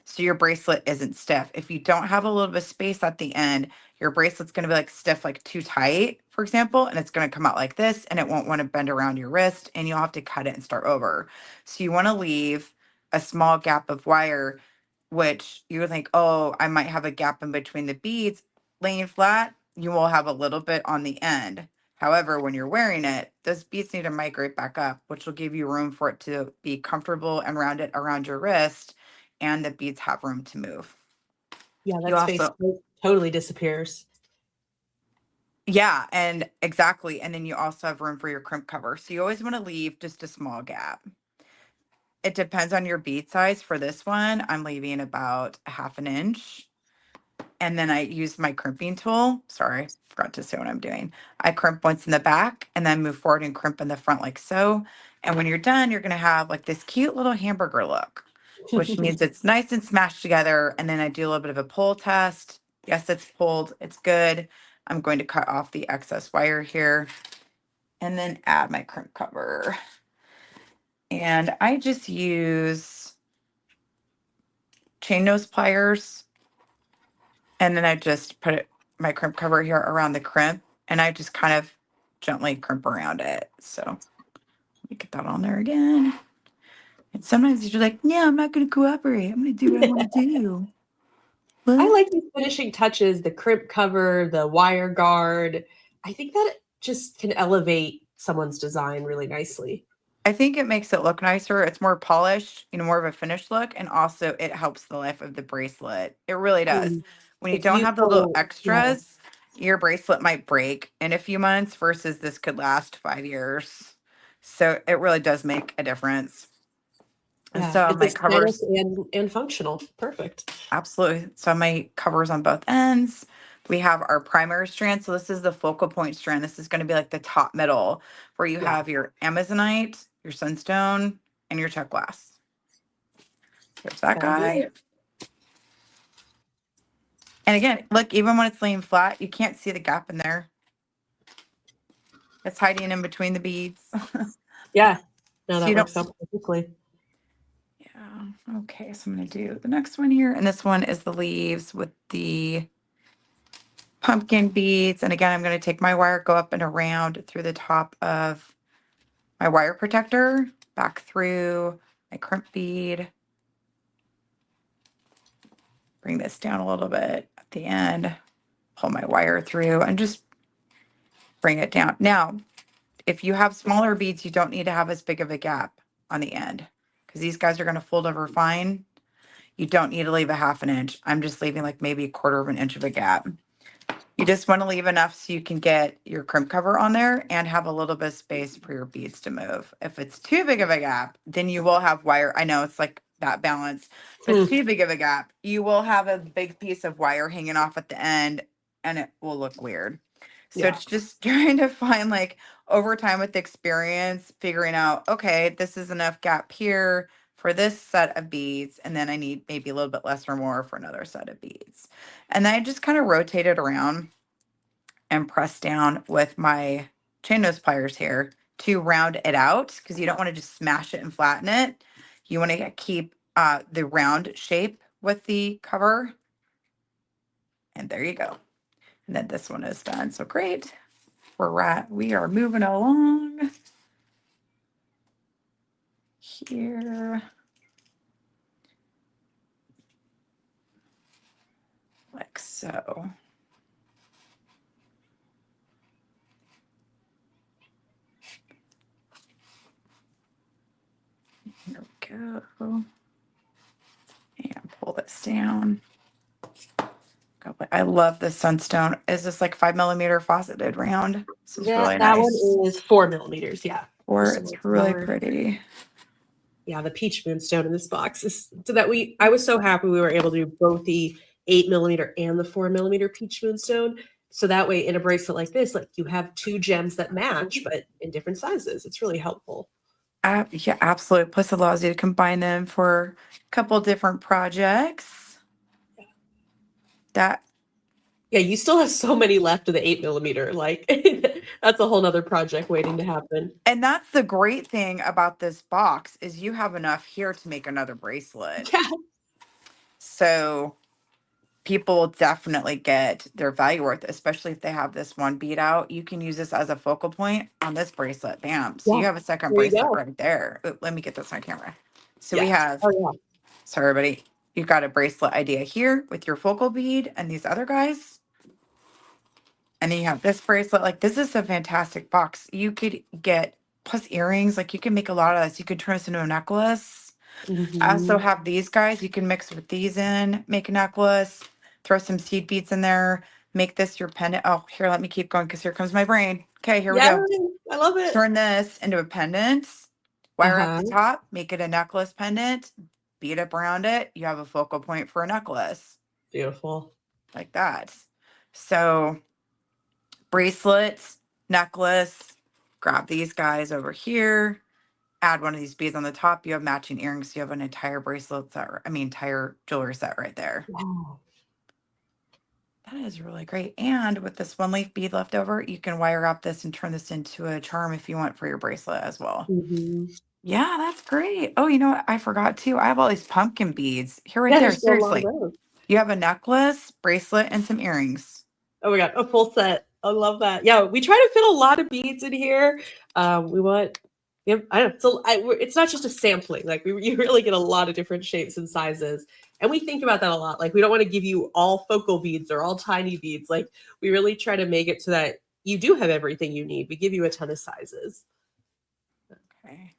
Speaker 2: so your bracelet isn't stiff. If you don't have a little bit of space at the end, your bracelet's going to be like stiff, like too tight, for example, and it's going to come out like this and it won't want to bend around your wrist and you'll have to cut it and start over. So you want to leave a small gap of wire, which you would think, oh, I might have a gap in between the beads. Laying flat, you will have a little bit on the end. However, when you're wearing it, those beads need to migrate back up, which will give you room for it to be comfortable and rounded around your wrist, and the beads have room to move.
Speaker 1: Yeah,
Speaker 2: You
Speaker 1: that space
Speaker 2: also,
Speaker 1: totally disappears.
Speaker 2: yeah, and exactly. And then you also have room for your crimp cover. So you always want to leave just a small gap. It depends on your bead size. For this one, I'm leaving about a 1/2 inch. And then I use my crimping tool. Sorry, forgot to say what I'm doing. I crimp once in the back and then move forward and crimp in the front like so. And when you're done, you're going to have like this cute little hamburger look, which means it's nice and smashed together. And then I do a little bit of a pull test. Yes, it's pulled. It's good. I'm going to cut off the excess wire here and then add my crimp cover. And I just use chain nose pliers. And then I just put my crimp cover here around the crimp and I just kind of gently crimp around it. So let me get that on there again. And sometimes you're like, yeah, I'm not going to cooperate. I'm going to do what I want to do.
Speaker 1: I
Speaker 2: What?
Speaker 1: like these finishing touches, the crimp cover, the wire guard. I think that just can elevate someone's design really nicely.
Speaker 2: I think it makes it look nicer. It's more polished, more of a finished look, and also it helps the life of the bracelet. It really does.
Speaker 1: Mm.
Speaker 2: When you
Speaker 1: It's
Speaker 2: don't have the little
Speaker 1: youthful. Yeah.
Speaker 2: extras, your bracelet might break in a few months versus this could last 5 years. So it really does make a difference. And
Speaker 1: Yeah.
Speaker 2: so
Speaker 1: It's
Speaker 2: my
Speaker 1: aesthetic
Speaker 2: covers,
Speaker 1: and functional. Perfect.
Speaker 2: absolutely. So my covers on both ends. We have our primary strand. So this is the focal point strand. This is going to be like the top middle where you
Speaker 1: Yeah.
Speaker 2: have your Amazonite, your sunstone, and your check glass. There's that guy. And again, look, even when it's laying flat, you can't see the gap in there. It's hiding in between the beads.
Speaker 1: Yeah. No,
Speaker 2: So
Speaker 1: that
Speaker 2: you don't.
Speaker 1: works out perfectly.
Speaker 2: Yeah. Okay. So I'm going to do the next one here. And this one is the leaves with the pumpkin beads. And again, I'm going to take my wire, go up and around through the top of my wire protector, back through my crimp bead. Bring this down a little bit at the end, pull my wire through and just bring it down. Now, if you have smaller beads, you don't need to have as big of a gap on the end because these guys are going to fold over fine. You don't need to leave a half an inch. I'm just leaving like maybe a quarter of an inch of a gap. You just want to leave enough so you can get your crimp cover on there and have a little bit of space for your beads to move. If it's too big of a gap, then you will have wire. I know it's like that balance. If it's too big of a gap, you will have a big piece of wire hanging off at the end and it will look weird. So
Speaker 1: Yeah.
Speaker 2: it's just trying to find like over time with experience, figuring out, okay, this is enough gap here for this set of beads. And then I need maybe a little bit less or more for another set of beads. And then I just kind of rotate it around and press down with my chain nose pliers here to round it out because you don't want to just smash it and flatten it. You want to keep the round shape with the cover. And there you go. And then this one is done. So great. We are moving along here. Like so. Here we go. And pull this down. I love this sunstone. Is this like 5mm faceted round? This is
Speaker 1: Yeah,
Speaker 2: really
Speaker 1: that
Speaker 2: nice.
Speaker 1: one is 4mm. Yeah.
Speaker 2: Or
Speaker 1: Just
Speaker 2: it's really pretty.
Speaker 1: Yeah, the peach moonstone in this box is so that I was so happy we were able to do both the 8mm and the 4mm peach moonstone. So that way in a bracelet like this, like you have two gems that match, but in different sizes. It's really helpful.
Speaker 2: Yeah, absolutely. Plus, it allows you to combine them for a couple different projects. That
Speaker 1: Yeah, you still have so many left of the 8mm. Like that's a whole nother project waiting to happen.
Speaker 2: and that's the great thing about this box is you have enough here to make another bracelet.
Speaker 1: Yeah.
Speaker 2: So people definitely get their value worth, especially if they have this one bead out. You can use this as a focal point on this bracelet. Bam. So
Speaker 1: Yeah.
Speaker 2: you have a second
Speaker 1: There you
Speaker 2: bracelet
Speaker 1: go.
Speaker 2: right there. Ooh, let me get this on camera. So
Speaker 1: Yeah.
Speaker 2: we have,
Speaker 1: Oh yeah.
Speaker 2: sorry, everybody. You've got a bracelet idea here with your focal bead and these other guys. And then you have this bracelet. Like, this is a fantastic box. You could get plus earrings. Like, you can make a lot of this. You could turn this into a necklace. I also
Speaker 1: Mhm.
Speaker 2: have these guys. You can mix with these in, make a necklace, throw some seed beads in there, make this your pendant. Oh, here, let me keep going because here comes my brain. Okay, here we
Speaker 1: Yeah,
Speaker 2: go.
Speaker 1: I love it.
Speaker 2: Turn this into a pendant, wire up
Speaker 1: Uh-huh.
Speaker 2: the top, make it a necklace pendant, bead up around it. You have a focal point for a necklace
Speaker 1: Beautiful.
Speaker 2: like that. So bracelets, necklace, grab these guys over here, add one of these beads on the top. You have matching earrings. You have an entire bracelet set, entire jewelry set right there.
Speaker 1: Wow.
Speaker 2: That is really great. And with this one leaf bead left over, you can wire up this and turn this into a charm if you want for your bracelet as well.
Speaker 1: Mhm.
Speaker 2: Yeah, that's great. Oh, you know what? I forgot too. I have all these pumpkin beads here right
Speaker 1: Yeah,
Speaker 2: there.
Speaker 1: there's still a lot of
Speaker 2: Seriously.
Speaker 1: those.
Speaker 2: You have a necklace, bracelet, and some earrings.
Speaker 1: Oh my god, a full set. I love that. Yeah, we try to fit a lot of beads in here. We want, yeah, I don't know. So it's not just a sampling. Like you really get a lot of different shapes and sizes, and we think about that a lot. Like we don't want to give you all focal beads or all tiny beads. Like we really try to make it so that you do have everything you need. We give you a ton of sizes.
Speaker 2: Okay.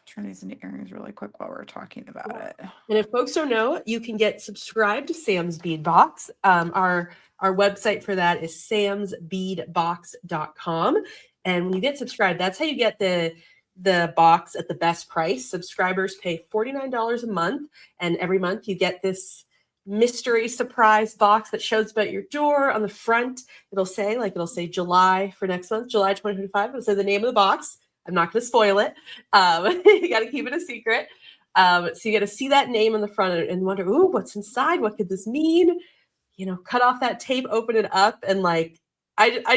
Speaker 2: Turn these into earrings really quick while we're talking about
Speaker 1: Yeah.
Speaker 2: it.
Speaker 1: And if folks don't know, you can get subscribed to Sam's Bead Box. Our website for that is samsbeadbox.com. And when you get subscribed, that's how you get the box at the best price. Subscribers pay $49 a month, and every month you get this mystery surprise box that shows up at your door. On the front, it'll say July for next month, July 2025. It'll say the name of the box. I'm not going to spoil it. You got to keep it a secret. So you got to see that name in the front and wonder, ooh, what's inside? What could this mean? Cut off that tape, open it up, and I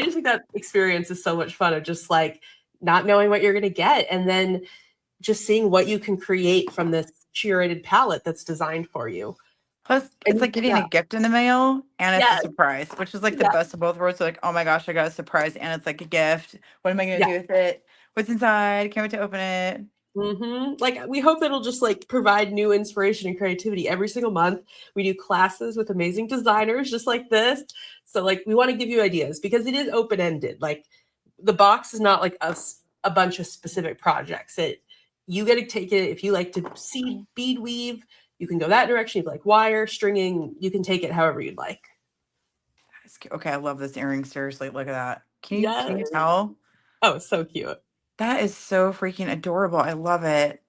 Speaker 1: just think that experience is so much fun of just like not knowing what you're going to get, and then just seeing what you can create from this curated palette that's designed for you.
Speaker 2: Plus, it's like getting
Speaker 1: Yeah,
Speaker 2: a gift in the mail and it's a
Speaker 1: yeah,
Speaker 2: surprise, which is like the
Speaker 1: yeah,
Speaker 2: best of both worlds. So like, oh my gosh, I got a surprise and it's like a gift. What am I going to
Speaker 1: yeah.
Speaker 2: do with it? What's inside? Can't wait to open it.
Speaker 1: Like we hope it'll just like provide new inspiration and creativity every single month. We do classes with amazing designers just like this. So like we want to give you ideas because it is open ended. Like the box is not like a bunch of specific projects. You get to take it if you like to seed bead weave. You can go that direction. If you like wire stringing, you can take it however you'd like.
Speaker 2: Okay, I love this earring. Seriously, look at that. Can
Speaker 1: Yeah.
Speaker 2: you tell?
Speaker 1: Oh, so cute.
Speaker 2: That is so freaking adorable. I love it.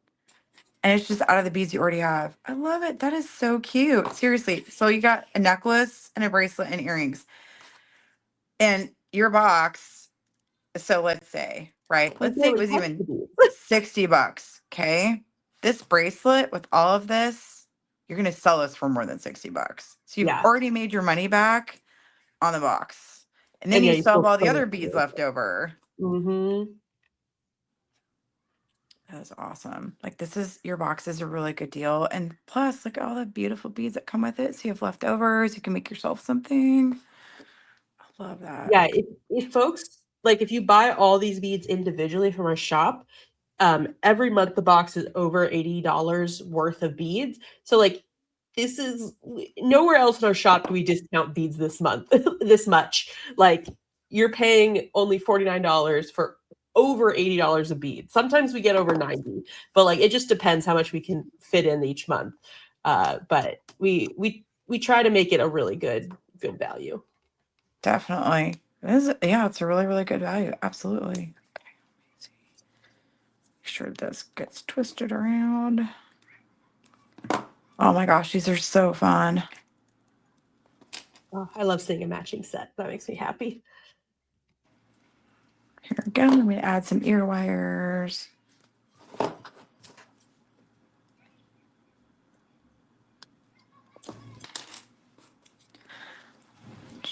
Speaker 2: And it's just out of the beads you already have. I love it. That is so cute. Seriously. So you got a necklace and a bracelet and earrings. And your box, so let's say, right?
Speaker 1: We
Speaker 2: Let's say it
Speaker 1: barely
Speaker 2: was
Speaker 1: touched the
Speaker 2: even
Speaker 1: bead.
Speaker 2: $60. Okay. This bracelet with all of this, you're gonna sell this for more than $60. So you've
Speaker 1: Yeah.
Speaker 2: already made your money back on the box. And then
Speaker 1: And yeah,
Speaker 2: you
Speaker 1: you
Speaker 2: still have
Speaker 1: still
Speaker 2: all the
Speaker 1: so much
Speaker 2: other beads left over.
Speaker 1: Mm-hmm.
Speaker 2: That is awesome. Like this is your box is a really good deal. And plus, look at all the beautiful beads that come with it. So you have leftovers, you can make yourself something. I love that.
Speaker 1: Yeah, if folks like if you buy all these beads individually from our shop, every month the box is over $80 worth of beads. So like this is nowhere else in our shop do we discount beads this month this much. Like you're paying only $49 for over $80 a bead. Sometimes we get over 90, but like it just depends how much we can fit in each month. But we try to make it a really good value.
Speaker 2: Definitely. It is, yeah, it's a really, really good value. Absolutely. Okay. Make sure this gets twisted around. Oh my gosh, these are so fun.
Speaker 1: Oh, I love seeing a matching set. That makes me happy.
Speaker 2: Here we go. Let me add some ear wires.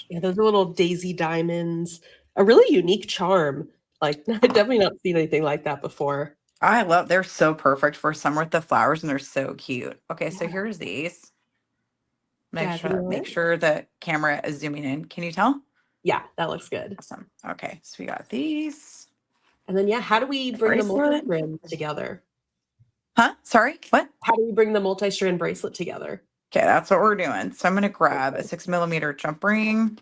Speaker 1: Yeah, those are little daisy diamonds. A really unique charm. Like I've definitely not seen anything like that before.
Speaker 2: I love, they're so perfect for summer with the flowers and they're so cute. Okay, so
Speaker 1: Yeah,
Speaker 2: here's these.
Speaker 1: yeah, can you
Speaker 2: Make sure the camera is zooming in. Can you tell?
Speaker 1: yeah, that looks good.
Speaker 2: Awesome. Okay, so we got these.
Speaker 1: And then yeah, how do we bring the
Speaker 2: Bracelet.
Speaker 1: multi-strand together?
Speaker 2: Huh? Sorry, what?
Speaker 1: How do we bring the multi-strand bracelet together?
Speaker 2: Okay, that's what we're doing. So I'm gonna grab a
Speaker 1: Okay.
Speaker 2: 6 millimeter jump ring.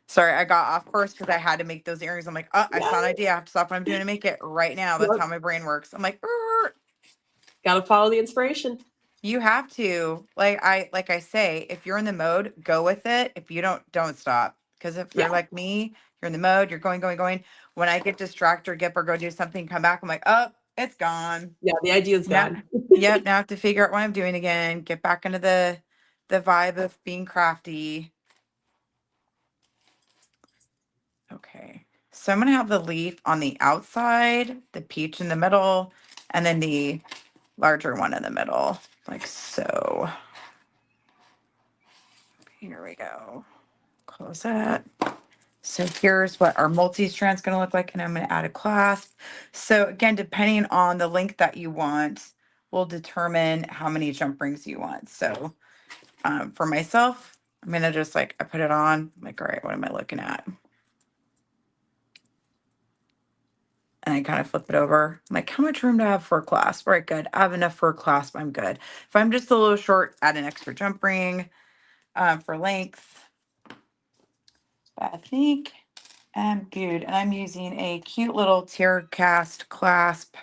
Speaker 2: Sorry, I got off first because I had to make those earrings. I'm like, oh, I
Speaker 1: Yeah,
Speaker 2: saw an idea. I have to stop what I'm doing to make it right now. That's how
Speaker 1: yep.
Speaker 2: my brain works. I'm like, "Err."
Speaker 1: Gotta follow the inspiration.
Speaker 2: You have to. Like I say, if you're in the mode, go with it. If you don't stop. Because if you're
Speaker 1: Yeah,
Speaker 2: like me, you're in the mode, you're going, going, going. When I get distracted or go do something, come back, I'm like, oh, it's gone.
Speaker 1: yeah, the idea's
Speaker 2: Now,
Speaker 1: gone.
Speaker 2: yep, now I have to figure out what I'm doing again, get back into the vibe of being crafty. Okay. So I'm gonna have the leaf on the outside, the peach in the middle, and then the larger one in the middle, like so. Here we go. Close that. So here's what our multi-strand's gonna look like, and I'm gonna add a clasp. So again, depending on the length that you want, will determine how many jump rings you want. So for myself, I'm gonna just like, I put it on, I'm like, all right, what am I looking at? And I kind of flip it over. I'm like, how much room do I have for a clasp? All right, good. I have enough for a clasp. I'm good. If I'm just a little short, add an extra jump ring for length. But I think And good. And I'm using a cute little tear cast clasp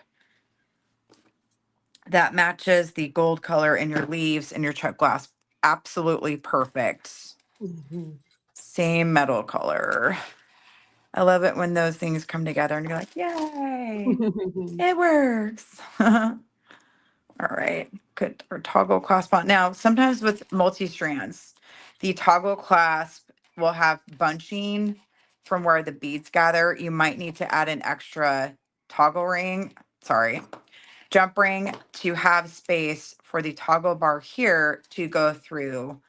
Speaker 2: that matches the gold color in your leaves and your check clasp. Absolutely perfect.
Speaker 1: Mhm.
Speaker 2: Same metal color. I love it when those things come together and you're like, yay, it works. All right, good. Or toggle clasp on. Now, sometimes with multi-strands, the toggle clasp will have bunching from where the beads gather. You might need to add an extra toggle ring, sorry, jump ring to have space for the toggle bar here to go through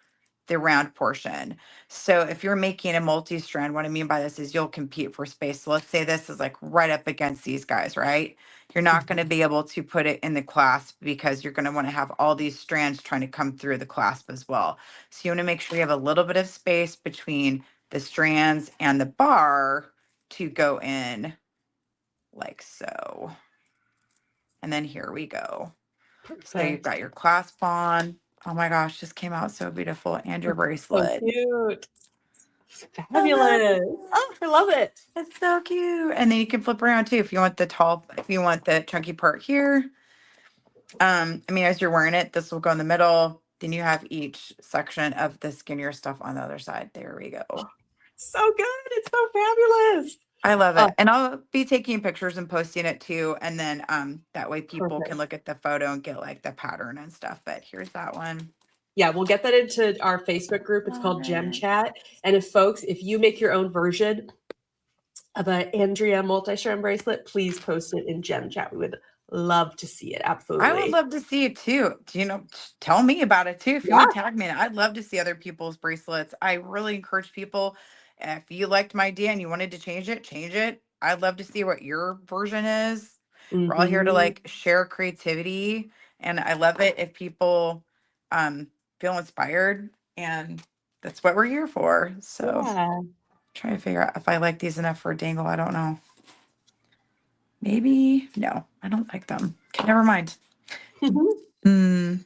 Speaker 2: the round portion. So if you're making a multi-strand, what I mean by this is you'll compete for space. So let's say this is like right up against these guys, right? You're not going to be able to put it in the clasp because you're going to want to have all these strands trying to come through the clasp as well. So you want to make sure you have a little bit of space between the strands and the bar to go in like so. And then here we go. So you've
Speaker 1: Perfect.
Speaker 2: got your clasp on. Oh my gosh, this came out so beautiful. And your
Speaker 1: So
Speaker 2: bracelet.
Speaker 1: cute.
Speaker 2: I love
Speaker 1: Fabulous.
Speaker 2: it.
Speaker 1: Oh, I love it.
Speaker 2: It's so cute. And then you can flip around too if you want the tall, if you want the chunky part here. I mean, as you're wearing it, this will go in the middle. Then you have each section of the skinnier stuff on the other side. There we go.
Speaker 1: So good. It's so fabulous.
Speaker 2: I love
Speaker 1: Oh,
Speaker 2: it. And I'll be taking pictures and posting it too. And then that way people can
Speaker 1: perfect.
Speaker 2: look at the photo and get like the pattern and stuff. But here's that one.
Speaker 1: Yeah, we'll get that into our Facebook group. It's
Speaker 2: Love
Speaker 1: called Gem
Speaker 2: it.
Speaker 1: Chat. And if you make your own version of an Andrea multi-strand bracelet, please post it in Gem Chat. We would love to see it.
Speaker 2: I would
Speaker 1: Absolutely.
Speaker 2: love to see it too. You know, tell me about it too if you
Speaker 1: Yeah.
Speaker 2: want to tag me in it. I'd love to see other people's bracelets. I really encourage people, if you liked my idea and you wanted to change it, change it. I'd love to see what your version is. We're all here to
Speaker 1: Hmm.
Speaker 2: like share creativity, and I love it if people feel inspired, and that's what we're here for. So,
Speaker 1: Yeah.
Speaker 2: trying to figure out if I like these enough for a dangle. I don't know. Maybe no, I don't like them. Okay, never mind. Hmm.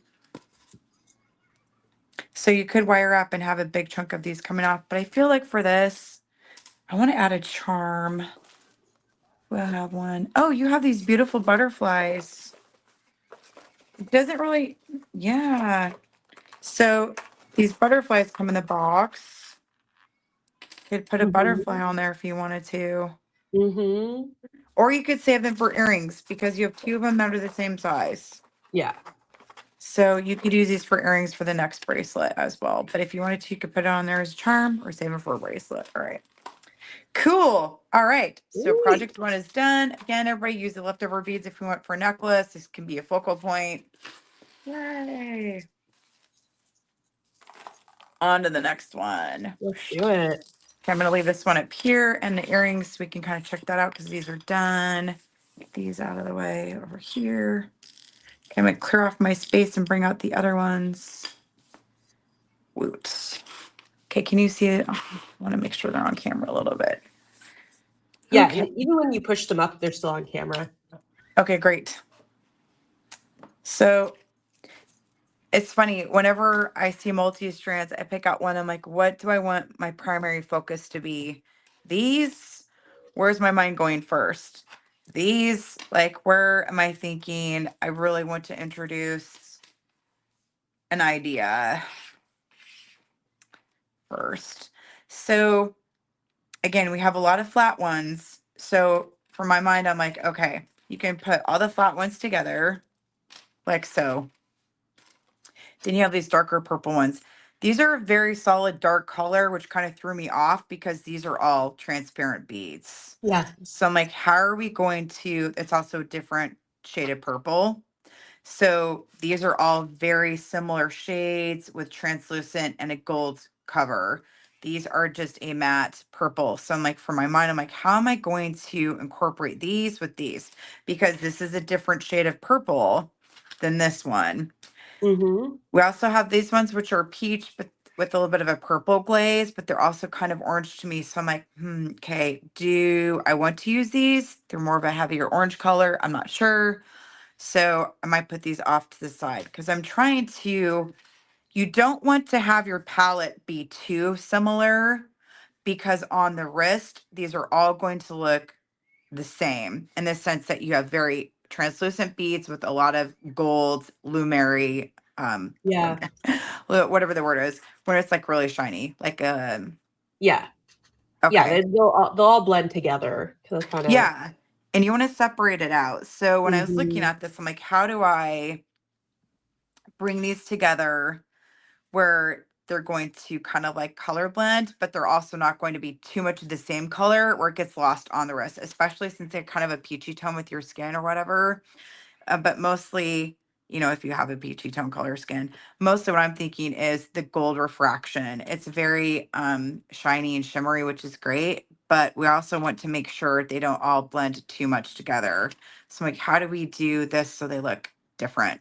Speaker 2: So you could wire up and have a big chunk of these coming off, but I feel like for this, I want to add a charm. We'll have one. Oh, you have these beautiful butterflies. It doesn't really, yeah. So these butterflies come in the box. You could put a butterfly
Speaker 1: Hmm.
Speaker 2: on there if you wanted to.
Speaker 1: Hmm.
Speaker 2: Or you could save them for earrings because you have two of them that are the same size.
Speaker 1: Yeah.
Speaker 2: So you could use these for earrings for the next bracelet as well. But if you wanted to, you could put it on there as a charm or save it for a bracelet. All right. Cool. All right. So
Speaker 1: Sweet.
Speaker 2: project one is done. Again, everybody use the leftover beads if you want for a necklace. This can be a focal point. Yay. On to the next one.
Speaker 1: Let's do it.
Speaker 2: Okay, I'm going to leave this one up here and the earrings. We can kind of check that out because these are done. Get these out of the way over here. Okay, I'm going to clear off my space and bring out the other ones. Woot. Okay, can you see it? Oh, I want to make sure they're on camera a little bit.
Speaker 1: Yeah.
Speaker 2: Okay.
Speaker 1: And even when you push them up, they're still on camera.
Speaker 2: Okay, great. So it's funny, whenever I see multi-strands, I pick out one. I'm like, what do I want my primary focus to be? These? Where's my mind going first? These? Like, where am I thinking I really want to introduce an idea first? So, again, we have a lot of flat ones. So, for my mind, I'm like, okay, you can put all the flat ones together, like so. Then you have these darker purple ones. These are a very solid dark color, which kind of threw me off because these are all transparent beads.
Speaker 1: Yeah.
Speaker 2: So I'm like, how are we going to, it's also a different shade of purple. So these are all very similar shades with translucent and a gold cover. These are just a matte purple. So I'm like, for my mind, I'm like, how am I going to incorporate these with these? Because this is a different shade of purple than this one.
Speaker 1: Hmm.
Speaker 2: We also have these ones which are peach, but with a little bit of a purple glaze, but they're also kind of orange to me. So I'm like, okay, do I want to use these? They're more of a heavier orange color. I'm not sure. So I might put these off to the side because I'm trying to, you don't want to have your palette be too similar because on the wrist, these are all going to look the same in the sense that you have very translucent beads with a lot of gold, lumary,
Speaker 1: Yeah.
Speaker 2: whatever the word is, when it's like really shiny. Like
Speaker 1: Yeah. Yeah.
Speaker 2: okay.
Speaker 1: They'll all blend together. Kind of.
Speaker 2: Yeah. And you want to separate it out. So when I was looking
Speaker 1: Mhm.
Speaker 2: at this, I'm like, how do I bring these together where they're going to kind of like color blend, but they're also not going to be too much of the same color where it gets lost on the wrist, especially since they're kind of a peachy tone with your skin or whatever. But mostly, if you have a peachy tone color skin, mostly what I'm thinking is the gold refraction. It's very shiny and shimmery, which is great. But we also want to make sure they don't all blend too much together. So I'm like, how do we do this so they look different?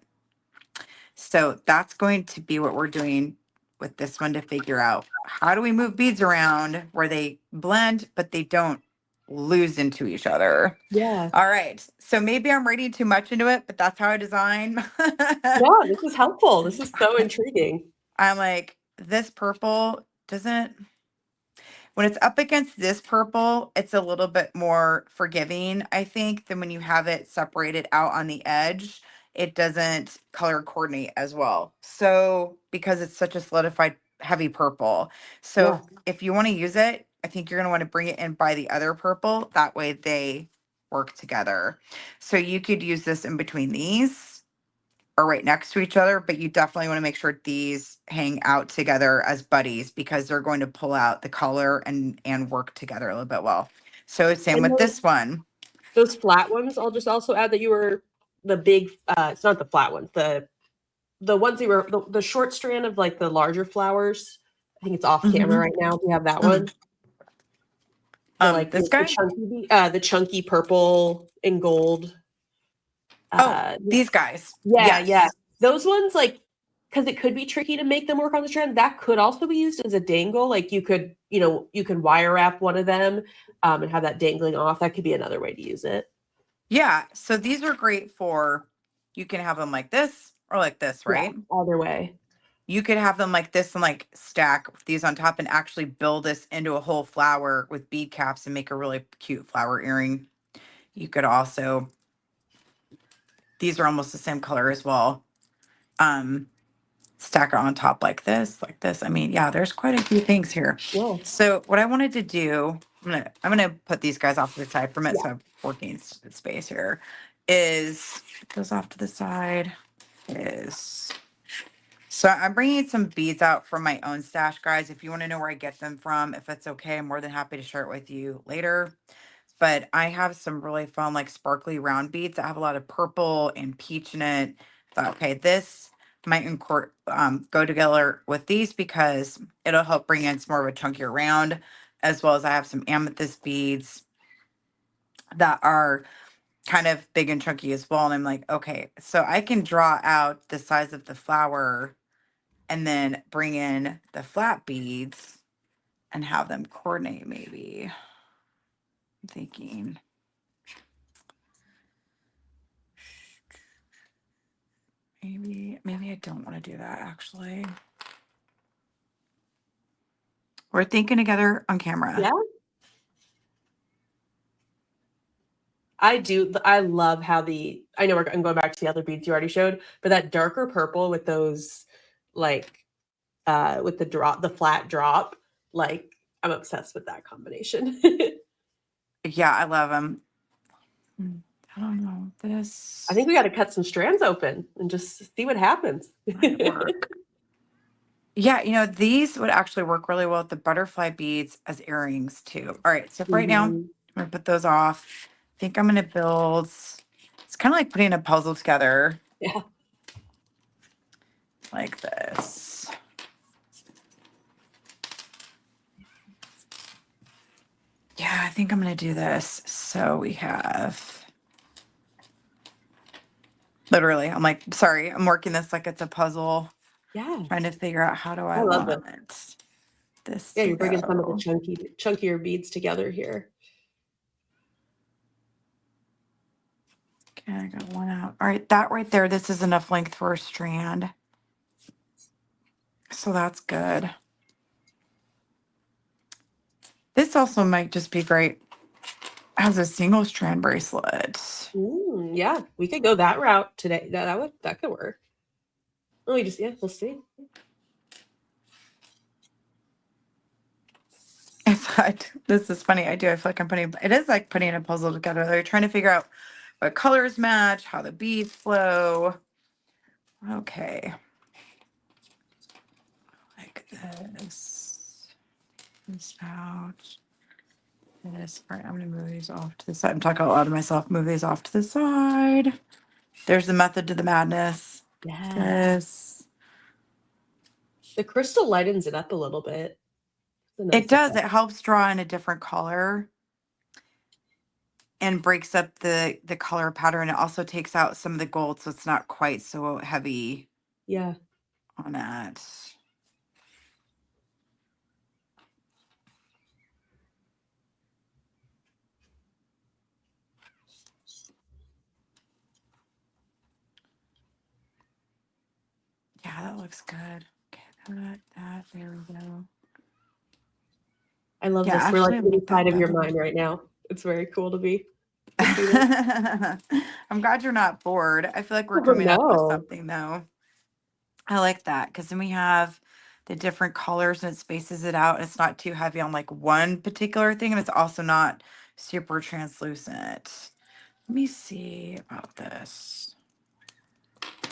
Speaker 2: So that's going to be what we're doing with this one to figure out how do we move beads around where they blend, but they don't lose into each other.
Speaker 1: Yeah.
Speaker 2: All right. So maybe I'm reading too much into it, but that's how I design.
Speaker 1: Yeah. This is helpful. This is so intriguing.
Speaker 2: I'm like, this purple doesn't, when it's up against this purple, it's a little bit more forgiving, I think, than when you have it separated out on the edge. It doesn't color coordinate as well. So, because it's such a solidified, heavy purple. So,
Speaker 1: Yeah.
Speaker 2: if you want to use it, I think you're going to want to bring it in by the other purple. That way they work together. So, you could use this in between these are right next to each other, but you definitely want to make sure these hang out together as buddies because they're going to pull out the color and work together a little bit well. So same
Speaker 1: And
Speaker 2: with this one.
Speaker 1: those flat ones, I'll just also add that you were the big, it's not the flat ones, the ones you were, the short strand of like the larger flowers. I think it's off camera
Speaker 2: Mhm.
Speaker 1: right now. Do you have that
Speaker 2: Mm.
Speaker 1: one? The like
Speaker 2: This guy.
Speaker 1: the chunky purple and gold.
Speaker 2: Oh,
Speaker 1: Uh,
Speaker 2: these guys.
Speaker 1: yeah.
Speaker 2: Yes.
Speaker 1: Those ones, like, because it could be tricky to make them work on the strand. That could also be used as a dangle. Like you could, you can wire wrap one of them, and have that dangling off. That could be another way to use it.
Speaker 2: Yeah. So these are great for, you can have them like this or like this,
Speaker 1: Yeah,
Speaker 2: right?
Speaker 1: either way.
Speaker 2: You could have them like this and like stack these on top and actually build this into a whole flower with bead caps and make a really cute flower earring. You could also, these are almost the same color as well. Um, Stack it on top like this, like this. I mean, yeah, there's quite a few things here.
Speaker 1: Yeah,
Speaker 2: So what I wanted to do, I'm gonna put these guys off to the side for a minute
Speaker 1: yeah,
Speaker 2: so I have working space here. Is put those off to the side. Is so I'm bringing some beads out from my own stash, guys. If you want to know where I get them from, if it's okay, I'm more than happy to share it with you later. But I have some really fun, like sparkly round beads that have a lot of purple and peach in it. Thought, okay, this might go together with these because it'll help bring in some more of a chunkier round, as well as I have some amethyst beads that are kind of big and chunky as well. And I'm like, okay, so I can draw out the size of the flower and then bring in the flat beads and have them coordinate maybe. I'm thinking. Maybe I don't want to do that actually. We're thinking together on camera.
Speaker 1: yeah. I do. I love how I know I'm going back to the other beads you already showed, but that darker purple with those, like, with the flat drop, like, I'm obsessed with that combination.
Speaker 2: Yeah, I love them. I don't know.
Speaker 1: I
Speaker 2: This
Speaker 1: think we got to cut some strands open and just see what happens.
Speaker 2: might work. Yeah, these would actually work really well with the butterfly beads as earrings too. All right, so for right now, I'm
Speaker 1: Mhm.
Speaker 2: gonna put those off. I think I'm gonna build, it's kind of like putting a puzzle together
Speaker 1: Yeah.
Speaker 2: like this. Yeah, I think I'm gonna do this. So we have, literally, I'm like, sorry, I'm working this like it's a puzzle,
Speaker 1: Yeah.
Speaker 2: trying to figure out how do I
Speaker 1: I love it.
Speaker 2: want this
Speaker 1: Yeah,
Speaker 2: to
Speaker 1: you're bringing some of the
Speaker 2: go.
Speaker 1: chunkier beads together here.
Speaker 2: Okay, I got one out. All right, that right there, this is enough length for a strand. So that's good. This also might just be great as a single strand bracelet.
Speaker 1: Yeah, we could go that route today. That could work. Oh, we'll see.
Speaker 2: This is funny. I feel like it is like putting a puzzle together. They're trying to figure out what colors match, how the beads flow. Okay. Like this. This out. This. All right, I'm going to move these off to the side. I'm talking out loud to myself. Move these off to the side. There's the method to the madness.
Speaker 1: Yeah.
Speaker 2: This.
Speaker 1: The crystal lightens it up a little bit.
Speaker 2: It does. It helps draw in a different color and breaks up the color pattern. It also takes out some of the gold, so it's not quite so heavy.
Speaker 1: Yeah.
Speaker 2: On that. Yeah, that looks good. Okay, there we go.
Speaker 1: I love this. We're like inside of your mind right now. It's very cool to be.
Speaker 2: I'm glad you're not bored. I feel like we're coming up with something though. I like that because then we have the different colors and it spaces it out. It's not too heavy on like one particular thing, and it's also not super translucent. Let me see about this.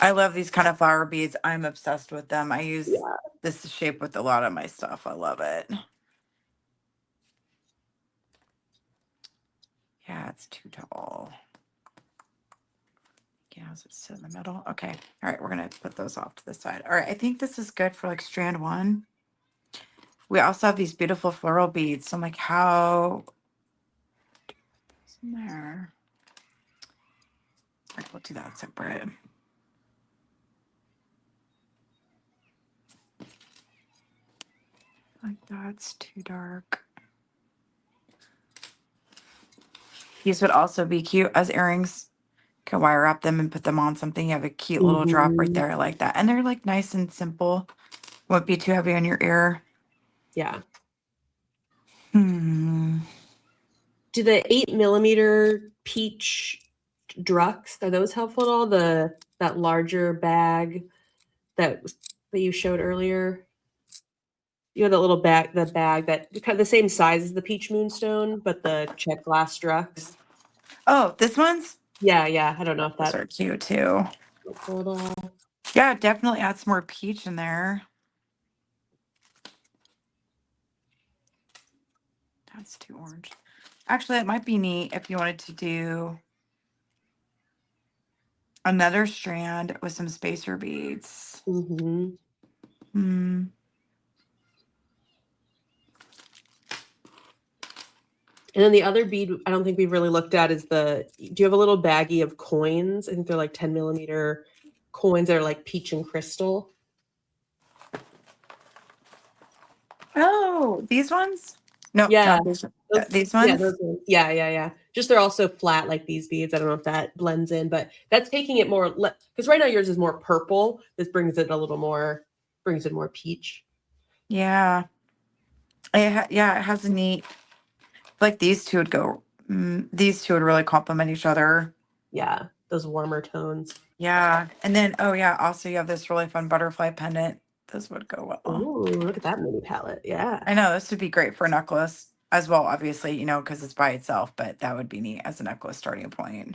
Speaker 2: I love these kind of flower beads. I'm obsessed with them. I use this shape with a lot of my stuff. I love it. Yeah, it's too tall. Yeah, does it sit in the middle? Okay. All right, we're going to put those off to the side. All right, I think this is good for like strand one. We also have these beautiful floral beads. So I'm like, how? In there. All right, we'll do that separate. Like that's too dark. These would also be cute as earrings. Can wire wrap them and put them on something. You have a cute little drop right there like that. And they're like nice and simple. Won't be too heavy on your ear.
Speaker 1: Yeah.
Speaker 2: Do
Speaker 1: the 8mm peach drucks, are those helpful at all? That larger bag that you showed earlier. You have that little bag, the bag that kind of the same size as the peach moonstone, but the check glass drucks.
Speaker 2: Oh, this one's?
Speaker 1: Yeah. I don't know if
Speaker 2: those are cute too. Yeah, definitely add some more peach in there. That's too orange. Actually, it might be neat if you wanted to do another strand with some spacer beads.
Speaker 1: And then the other bead I don't think we've really looked at is do you have a little baggie of coins? I think they're like 10mm coins that are like peach and crystal.
Speaker 2: Oh, these ones? No,
Speaker 1: yeah,
Speaker 2: these ones?
Speaker 1: Yeah, those ones. Yeah. Just they're also flat like these beads. I don't know if that blends in, but that's taking it more because right now yours is more purple. This brings it a little more, brings in more peach.
Speaker 2: Yeah. It has a neat, like these two would go, these two would really complement each other.
Speaker 1: Yeah, those warmer tones.
Speaker 2: Yeah. And then, oh yeah, also you have this really fun butterfly pendant. This would go well.
Speaker 1: Ooh, look at that mini palette. Yeah.
Speaker 2: I know this would be great for a necklace as well, obviously, because it's by itself, but that would be neat as a necklace starting point.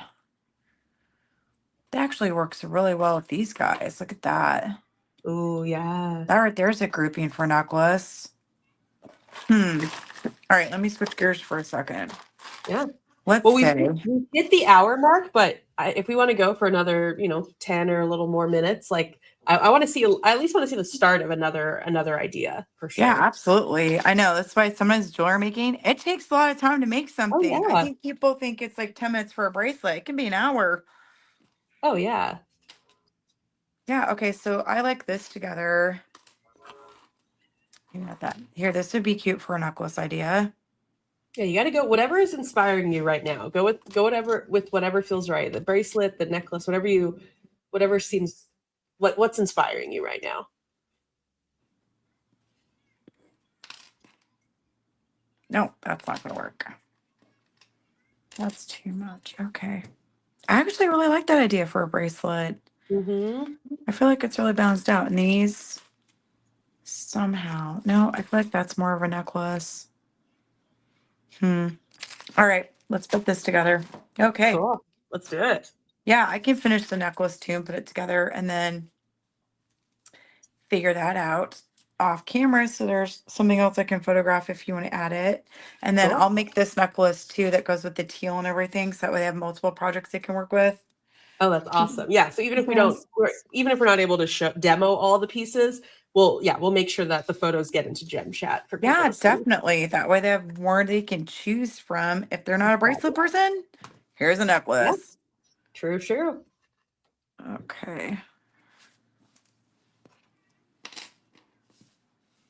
Speaker 2: That actually works really well with these guys. Look at that.
Speaker 1: Ooh, yeah.
Speaker 2: That right there's a grouping for a necklace. All right, let me switch gears for a second.
Speaker 1: Yeah.
Speaker 2: Let's
Speaker 1: we hit the hour mark, but if we want to go for another, 10 or a little more minutes, like I want to see, I at least want to see the start of another idea for sure.
Speaker 2: Yeah, absolutely. I know. That's why sometimes jewelry making, it takes a lot of time to make something. I think people think it's like 10 minutes for a bracelet. It can be an hour.
Speaker 1: Oh, yeah.
Speaker 2: Yeah. Okay. So I like this together. You got that. Here, this would be cute for a necklace idea.
Speaker 1: Yeah, you got to go whatever is inspiring you right now. Go with whatever feels right. The bracelet, the necklace, whatever seems what's inspiring you right now.
Speaker 2: No, that's not gonna work. That's too much. Okay. I actually really like that idea for a bracelet.
Speaker 1: Mm-hmm.
Speaker 2: I feel like it's really balanced out. And these somehow, no, I feel like that's more of a necklace. All right, let's put this together. Okay.
Speaker 1: Cool. Let's do it.
Speaker 2: Yeah, I can finish the necklace too and put it together and then figure that out off camera. So there's something else I can photograph if you want to add it. And then
Speaker 1: Cool.
Speaker 2: I'll make this necklace too that goes with the teal and everything. So that way they have multiple projects they can work with.
Speaker 1: Oh, that's awesome. Yeah. So even if we don't,
Speaker 2: Yes.
Speaker 1: even if we're not able to demo all the pieces, we'll make sure that the photos get into Gem Chat for people
Speaker 2: Yeah,
Speaker 1: to see.
Speaker 2: definitely. That way they have more they can choose from. If they're not a bracelet
Speaker 1: Fabulous.
Speaker 2: person, here's a
Speaker 1: Yeah.
Speaker 2: necklace.
Speaker 1: True. True.
Speaker 2: Okay.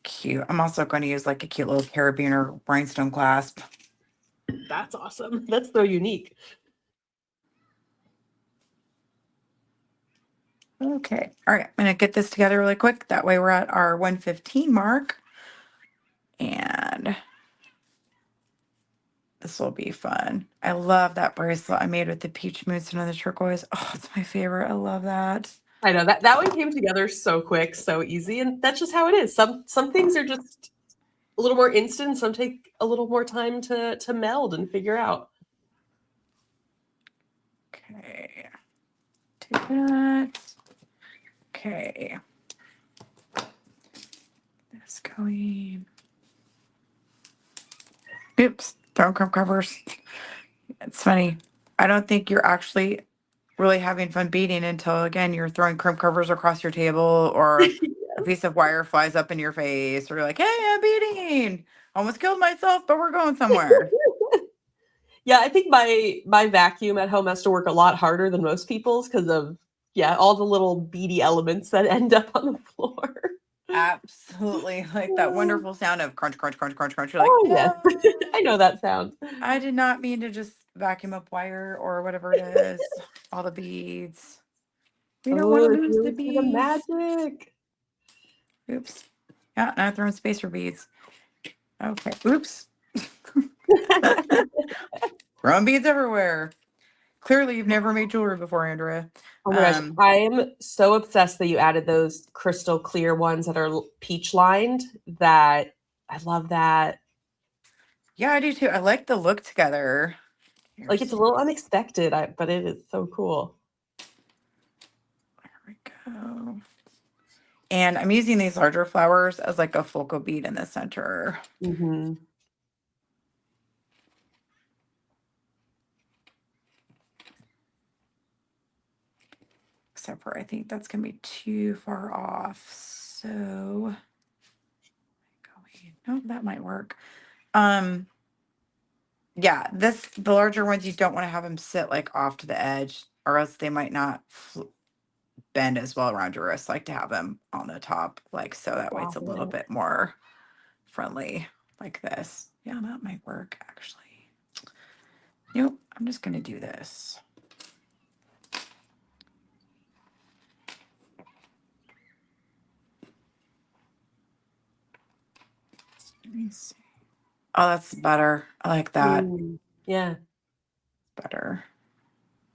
Speaker 2: Cute. I'm also going to use like a cute little carabiner rhinestone clasp.
Speaker 1: That's awesome. That's so unique.
Speaker 2: Okay. All right. I'm going to get this together really quick. That way we're at our 115 mark. And this will be fun. I love that bracelet I made with the peach mousse and the turquoise. Oh, it's my favorite. I love that.
Speaker 1: I know that one came together so quick, so easy, and that's just how it is. Some things are just a little more instant. Some take a little more time to meld and figure out.
Speaker 2: Okay. Do that. Okay. This going. Oops. Throwing crumb covers. It's funny. I don't think you're actually really having fun beading until again you're throwing crimp covers across your table or a piece of wire flies up in your face or you're like, hey, I'm beading. Almost killed myself, but we're going somewhere.
Speaker 1: Yeah, I think my vacuum at home has to work a lot harder than most people's because of all the little beady elements that end up on the floor.
Speaker 2: Absolutely. Like that wonderful sound of crunch, crunch, crunch, crunch, crunch. You're like,
Speaker 1: Oh yes,
Speaker 2: no,
Speaker 1: I know that sound.
Speaker 2: I did not mean to just vacuum up wire or whatever it is. All the beads. We don't want
Speaker 1: Oh,
Speaker 2: to
Speaker 1: if
Speaker 2: lose
Speaker 1: you
Speaker 2: the
Speaker 1: really see the
Speaker 2: beads.
Speaker 1: magic.
Speaker 2: Oops. Yeah, now throwing space for beads. Okay. Oops. Throwing beads everywhere. Clearly, you've never made jewelry before, Andrea.
Speaker 1: Oh my gosh, I am so obsessed that you added those crystal clear ones that are peach lined. That I love that.
Speaker 2: Yeah, I do too. I like the look together.
Speaker 1: Like it's
Speaker 2: Here's,
Speaker 1: a little unexpected, but it is so cool.
Speaker 2: there we go. And I'm using these larger flowers as like a focal bead in the center.
Speaker 1: Mm-hmm.
Speaker 2: Except for I think that's gonna be too far off. So no, that might work. Yeah, the larger ones you don't want to have them sit like off to the edge, or else they might not bend as well around your wrist. Like to have them on the top, like so that way it's a
Speaker 1: Got
Speaker 2: little
Speaker 1: it.
Speaker 2: bit more friendly, like this. Yeah, that might work actually. Nope, I'm just gonna do this. Let me see. Oh, that's better. I like that.
Speaker 1: Yeah.
Speaker 2: Better.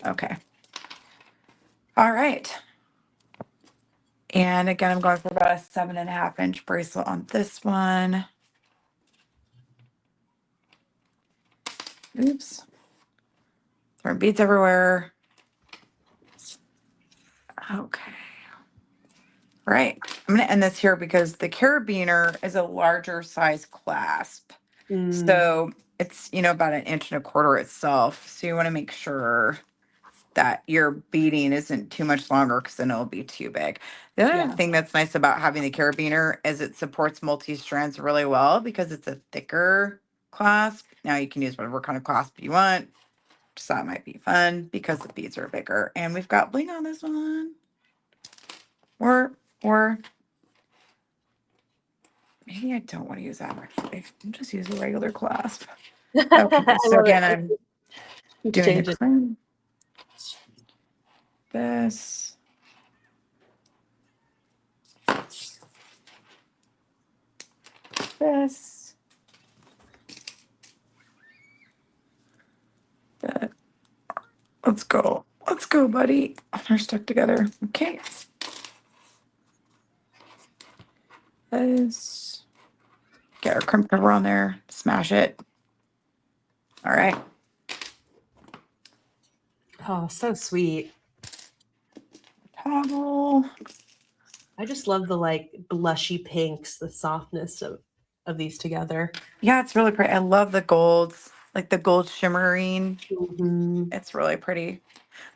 Speaker 2: Okay. All right. And again, I'm going for about a 7.5 inch bracelet on this one. Oops. Throwing beads everywhere. Okay. Right. I'm going to end this here because the carabiner is a larger size clasp.
Speaker 1: Mm,
Speaker 2: So it's, about 1.25 inches itself. So you want to make sure that your beading isn't too much longer because then it'll be too big. The other
Speaker 1: yeah.
Speaker 2: thing that's nice about having the carabiner is it supports multi-strands really well because it's a thicker clasp. Now you can use whatever kind of clasp you want. So that might be fun because the beads are bigger. And we've got bling on this one. Or maybe I don't want to use that actually. I'll just use a regular clasp. Okay,
Speaker 1: I
Speaker 2: so
Speaker 1: love it.
Speaker 2: again, I'm
Speaker 1: Keeps
Speaker 2: doing a
Speaker 1: changing.
Speaker 2: crimp. This. This. Let's go. Let's go, buddy. They're stuck together. Okay. Let's get our crimp cover on there. Smash it. All right.
Speaker 1: Oh, so sweet.
Speaker 2: Toggle.
Speaker 1: I just love the like blushy pinks, the softness of these together.
Speaker 2: Yeah, it's really pretty. I love the golds, like the gold shimmering.
Speaker 1: Mhm.
Speaker 2: It's really pretty.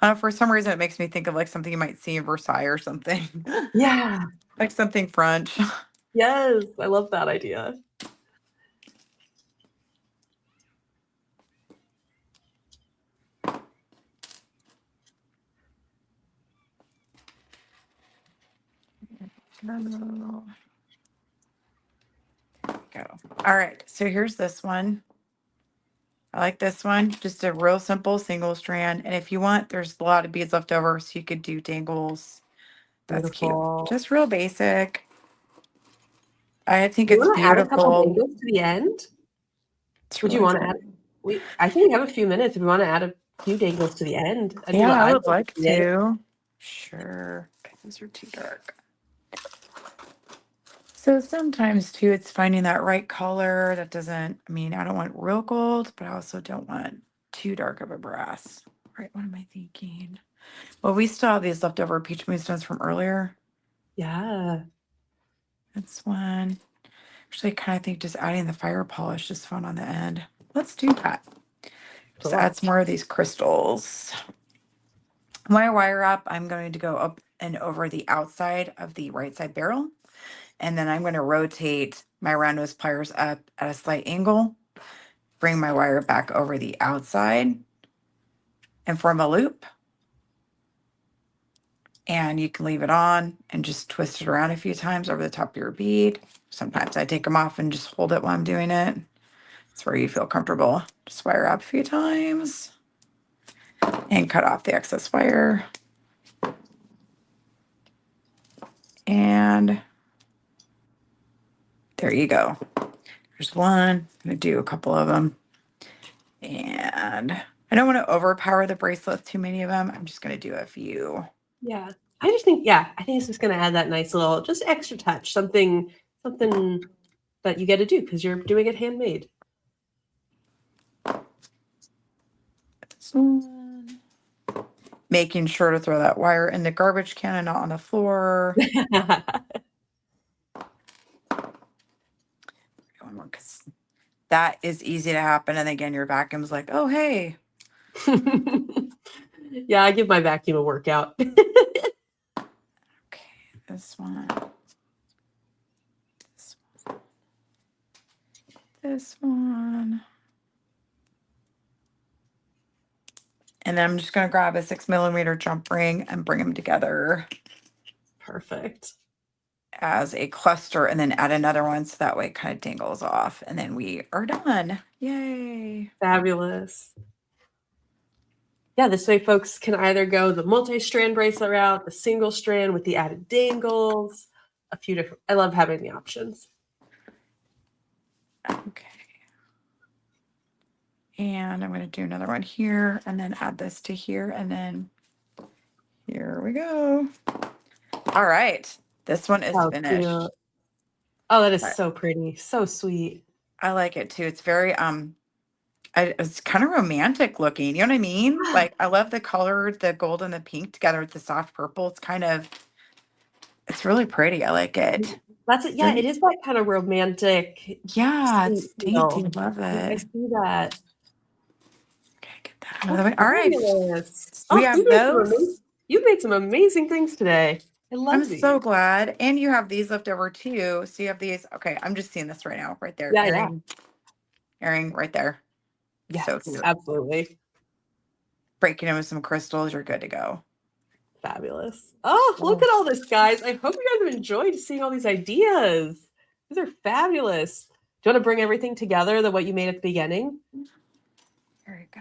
Speaker 2: I don't know, for some reason, it makes me think of like something you might see in Versailles or something,
Speaker 1: Yeah.
Speaker 2: like something French.
Speaker 1: Yes. I love that idea.
Speaker 2: Go. All right, so here's this one. I like this one. Just a real simple single strand. And if you want, there's a lot of beads left over, so you could do dangles. That's cute.
Speaker 1: Beautiful.
Speaker 2: Just real basic. I think
Speaker 1: You
Speaker 2: it's
Speaker 1: want to add a couple
Speaker 2: beautiful.
Speaker 1: dangles to the end?
Speaker 2: It's
Speaker 1: Would you
Speaker 2: really
Speaker 1: want to add?
Speaker 2: pretty.
Speaker 1: I think we have a few minutes. If we want to add a few dangles to the end,
Speaker 2: Yeah, I
Speaker 1: I'd
Speaker 2: would
Speaker 1: love
Speaker 2: like
Speaker 1: see it.
Speaker 2: to. Sure. Okay, those are too dark. So sometimes too, it's finding that right color that doesn't, I mean, I don't want real gold, but I also don't want too dark of a brass. Right, what am I thinking? Well, we still have these leftover peach moonstones from earlier.
Speaker 1: Yeah.
Speaker 2: That's one. Actually, I kind of think just adding the fire polish is fun on the end. Let's do that. Just
Speaker 1: Cool.
Speaker 2: add some more of these crystals. When I wire up, I'm going to go up and over the outside of the right side barrel. And then I'm going to rotate my round nose pliers up at a slight angle, bring my wire back over the outside and form a loop. And you can leave it on and just twist it around a few times over the top of your bead. Sometimes I take them off and just hold it while I'm doing it. It's where you feel comfortable. Just wire up a few times and cut off the excess wire. And there you go. There's one. I'm going to do a couple of them. And I don't want to overpower the bracelet with too many of them. I'm just going to do a few.
Speaker 1: Yeah. I think it's just going to add that nice little, just extra touch, something that you get to do because you're doing it handmade.
Speaker 2: This one. Making sure to throw that wire in the garbage can and not on the floor. One more, because that is easy to happen. And again, your vacuum's like, oh, hey.
Speaker 1: Yeah, I give my vacuum a workout.
Speaker 2: Okay, this one. This one. And then I'm just going to grab a 6mm jump ring and bring them together
Speaker 1: Perfect.
Speaker 2: as a cluster and then add another one so that way it kind of dangles off. And then we are done. Yay.
Speaker 1: Fabulous. Yeah, this way folks can either go the multi-strand bracelet route, the single strand with the added dangles, a few different. I love having the options.
Speaker 2: Okay. And I'm going to do another one here and then add this to here. And then here we go. All right. This one is
Speaker 1: Oh,
Speaker 2: finished.
Speaker 1: cute. Oh, that is
Speaker 2: Right.
Speaker 1: so pretty. So sweet.
Speaker 2: I like it too. It's very, it's kind of romantic looking. You know what I mean? Like, I love the color, the gold and the pink together with the soft purple. It's kind of, it's really pretty. I like it.
Speaker 1: That's it. Yeah, it is that kind of romantic.
Speaker 2: Yeah,
Speaker 1: Sweet
Speaker 2: it's dainty.
Speaker 1: feel.
Speaker 2: Love
Speaker 1: I
Speaker 2: it.
Speaker 1: see that.
Speaker 2: Okay, get that out of
Speaker 1: Oh,
Speaker 2: the way. All right.
Speaker 1: fabulous.
Speaker 2: So we
Speaker 1: Oh,
Speaker 2: have those.
Speaker 1: you've made some amazing things today. I
Speaker 2: I'm
Speaker 1: love
Speaker 2: so
Speaker 1: these.
Speaker 2: glad. And you have these left over too. So you have these. Okay, I'm just seeing this right now, right there.
Speaker 1: Yeah, yeah.
Speaker 2: Earring right there. So
Speaker 1: Yes,
Speaker 2: cute.
Speaker 1: absolutely.
Speaker 2: Breaking them with some crystals, you're good to go.
Speaker 1: Fabulous. Oh, look at all this, guys. I hope you guys have enjoyed seeing all these ideas. These are fabulous. Do you want to bring everything together, what you made at the beginning?
Speaker 2: There you go.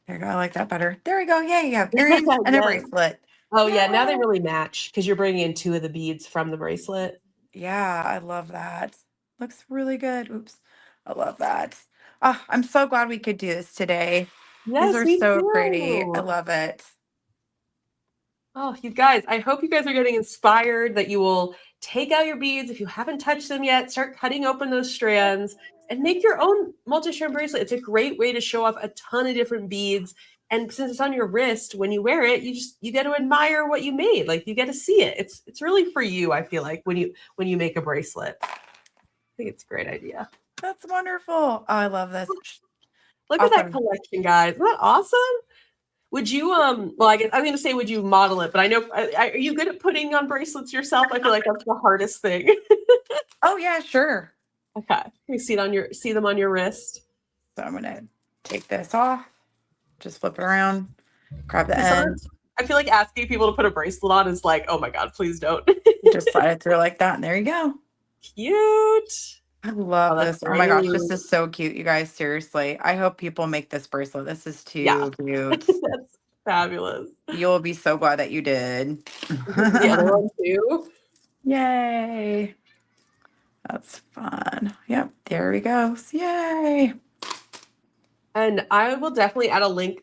Speaker 2: There you go. I like that better. There we go. Yeah, you have earrings and a
Speaker 1: Yes.
Speaker 2: bracelet.
Speaker 1: Oh, yeah. Now they really match because you're bringing in two of the beads from the bracelet.
Speaker 2: Yeah, I love that. Looks really good. Oops. I love that. Oh, I'm so glad we could do this today. These
Speaker 1: Yes,
Speaker 2: are
Speaker 1: me
Speaker 2: so pretty. I
Speaker 1: too.
Speaker 2: love it.
Speaker 1: Oh, you guys, I hope you guys are getting inspired, that you will take out your beads if you haven't touched them yet, start cutting open those strands and make your own multi-strand bracelet. It's a great way to show off a ton of different beads. And since it's on your wrist, when you wear it, you get to admire what you made. Like, you get to see it. It's really for you, I feel like, when you make a bracelet. I think it's a great idea.
Speaker 2: That's wonderful. Oh, I love this.
Speaker 1: Look at that
Speaker 2: Awesome.
Speaker 1: collection, guys. Isn't that awesome? Would you well, I guess I'm going to say would you model it, but I know are you good at putting on bracelets yourself? I feel like that's the hardest thing.
Speaker 2: Oh yeah, sure.
Speaker 1: Okay. You see them on your wrist.
Speaker 2: So I'm gonna take this off, just flip it around, grab the
Speaker 1: Because
Speaker 2: end,
Speaker 1: sometimes I feel like asking people to put a bracelet on is like, oh my God, please don't.
Speaker 2: just slide it through like that, and there you go.
Speaker 1: Cute.
Speaker 2: I
Speaker 1: Oh,
Speaker 2: love
Speaker 1: that's
Speaker 2: this. Oh my
Speaker 1: great.
Speaker 2: gosh, this is so cute, you guys. Seriously. I hope people make this bracelet. This is
Speaker 1: Yeah,
Speaker 2: too cute.
Speaker 1: that's fabulous.
Speaker 2: You'll be so glad that you did.
Speaker 1: The other one too.
Speaker 2: Yay. That's fun. Yep, there we go. Yay.
Speaker 1: And I will definitely add a link,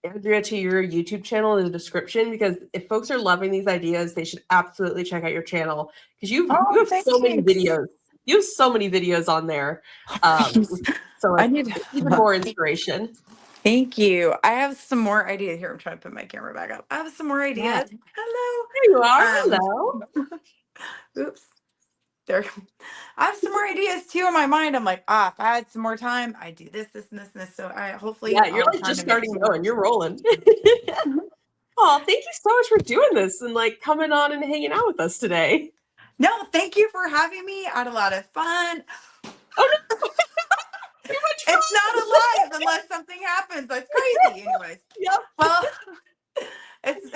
Speaker 1: Andrea, to your YouTube channel in the description, because if folks are loving these ideas, they should absolutely check out your channel, because you
Speaker 2: Oh,
Speaker 1: have so many
Speaker 2: thanks.
Speaker 1: videos. You have so many videos on there. So
Speaker 2: I
Speaker 1: like
Speaker 2: need
Speaker 1: even more inspiration.
Speaker 2: Thank you. I have some more ideas. Here, I'm trying to put my camera back up. I have some more
Speaker 1: Yeah.
Speaker 2: ideas. Hello.
Speaker 1: There you are. Hello.
Speaker 2: Oops. There. I have some more ideas too in my mind. I'm like, if I had some more time, I do this, this, and this, and this. So hopefully
Speaker 1: Yeah, you're
Speaker 2: I'll have
Speaker 1: like
Speaker 2: time
Speaker 1: just
Speaker 2: to make
Speaker 1: starting
Speaker 2: some more.
Speaker 1: going. You're rolling. Oh, thank you so much for doing this and like coming on and hanging out with us today.
Speaker 2: No, thank you for having me. I had a lot of fun.
Speaker 1: Oh no, too much fun.
Speaker 2: It's not alive unless something happens. That's crazy. Anyways.
Speaker 1: Yep.
Speaker 2: Well, it's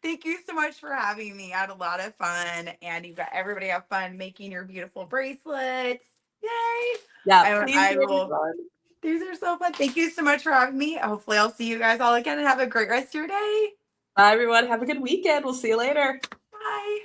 Speaker 2: thank you so much for having me. I had a lot of fun, and you got everybody have fun making your beautiful bracelets. Yay!
Speaker 1: Yeah, please
Speaker 2: I
Speaker 1: do
Speaker 2: will.
Speaker 1: everyone.
Speaker 2: These are so fun. Thank you so much for having me. Hopefully, I'll see you guys all again and have a great rest of your day.
Speaker 1: Bye everyone. Have a good weekend. We'll see you later.
Speaker 2: Bye.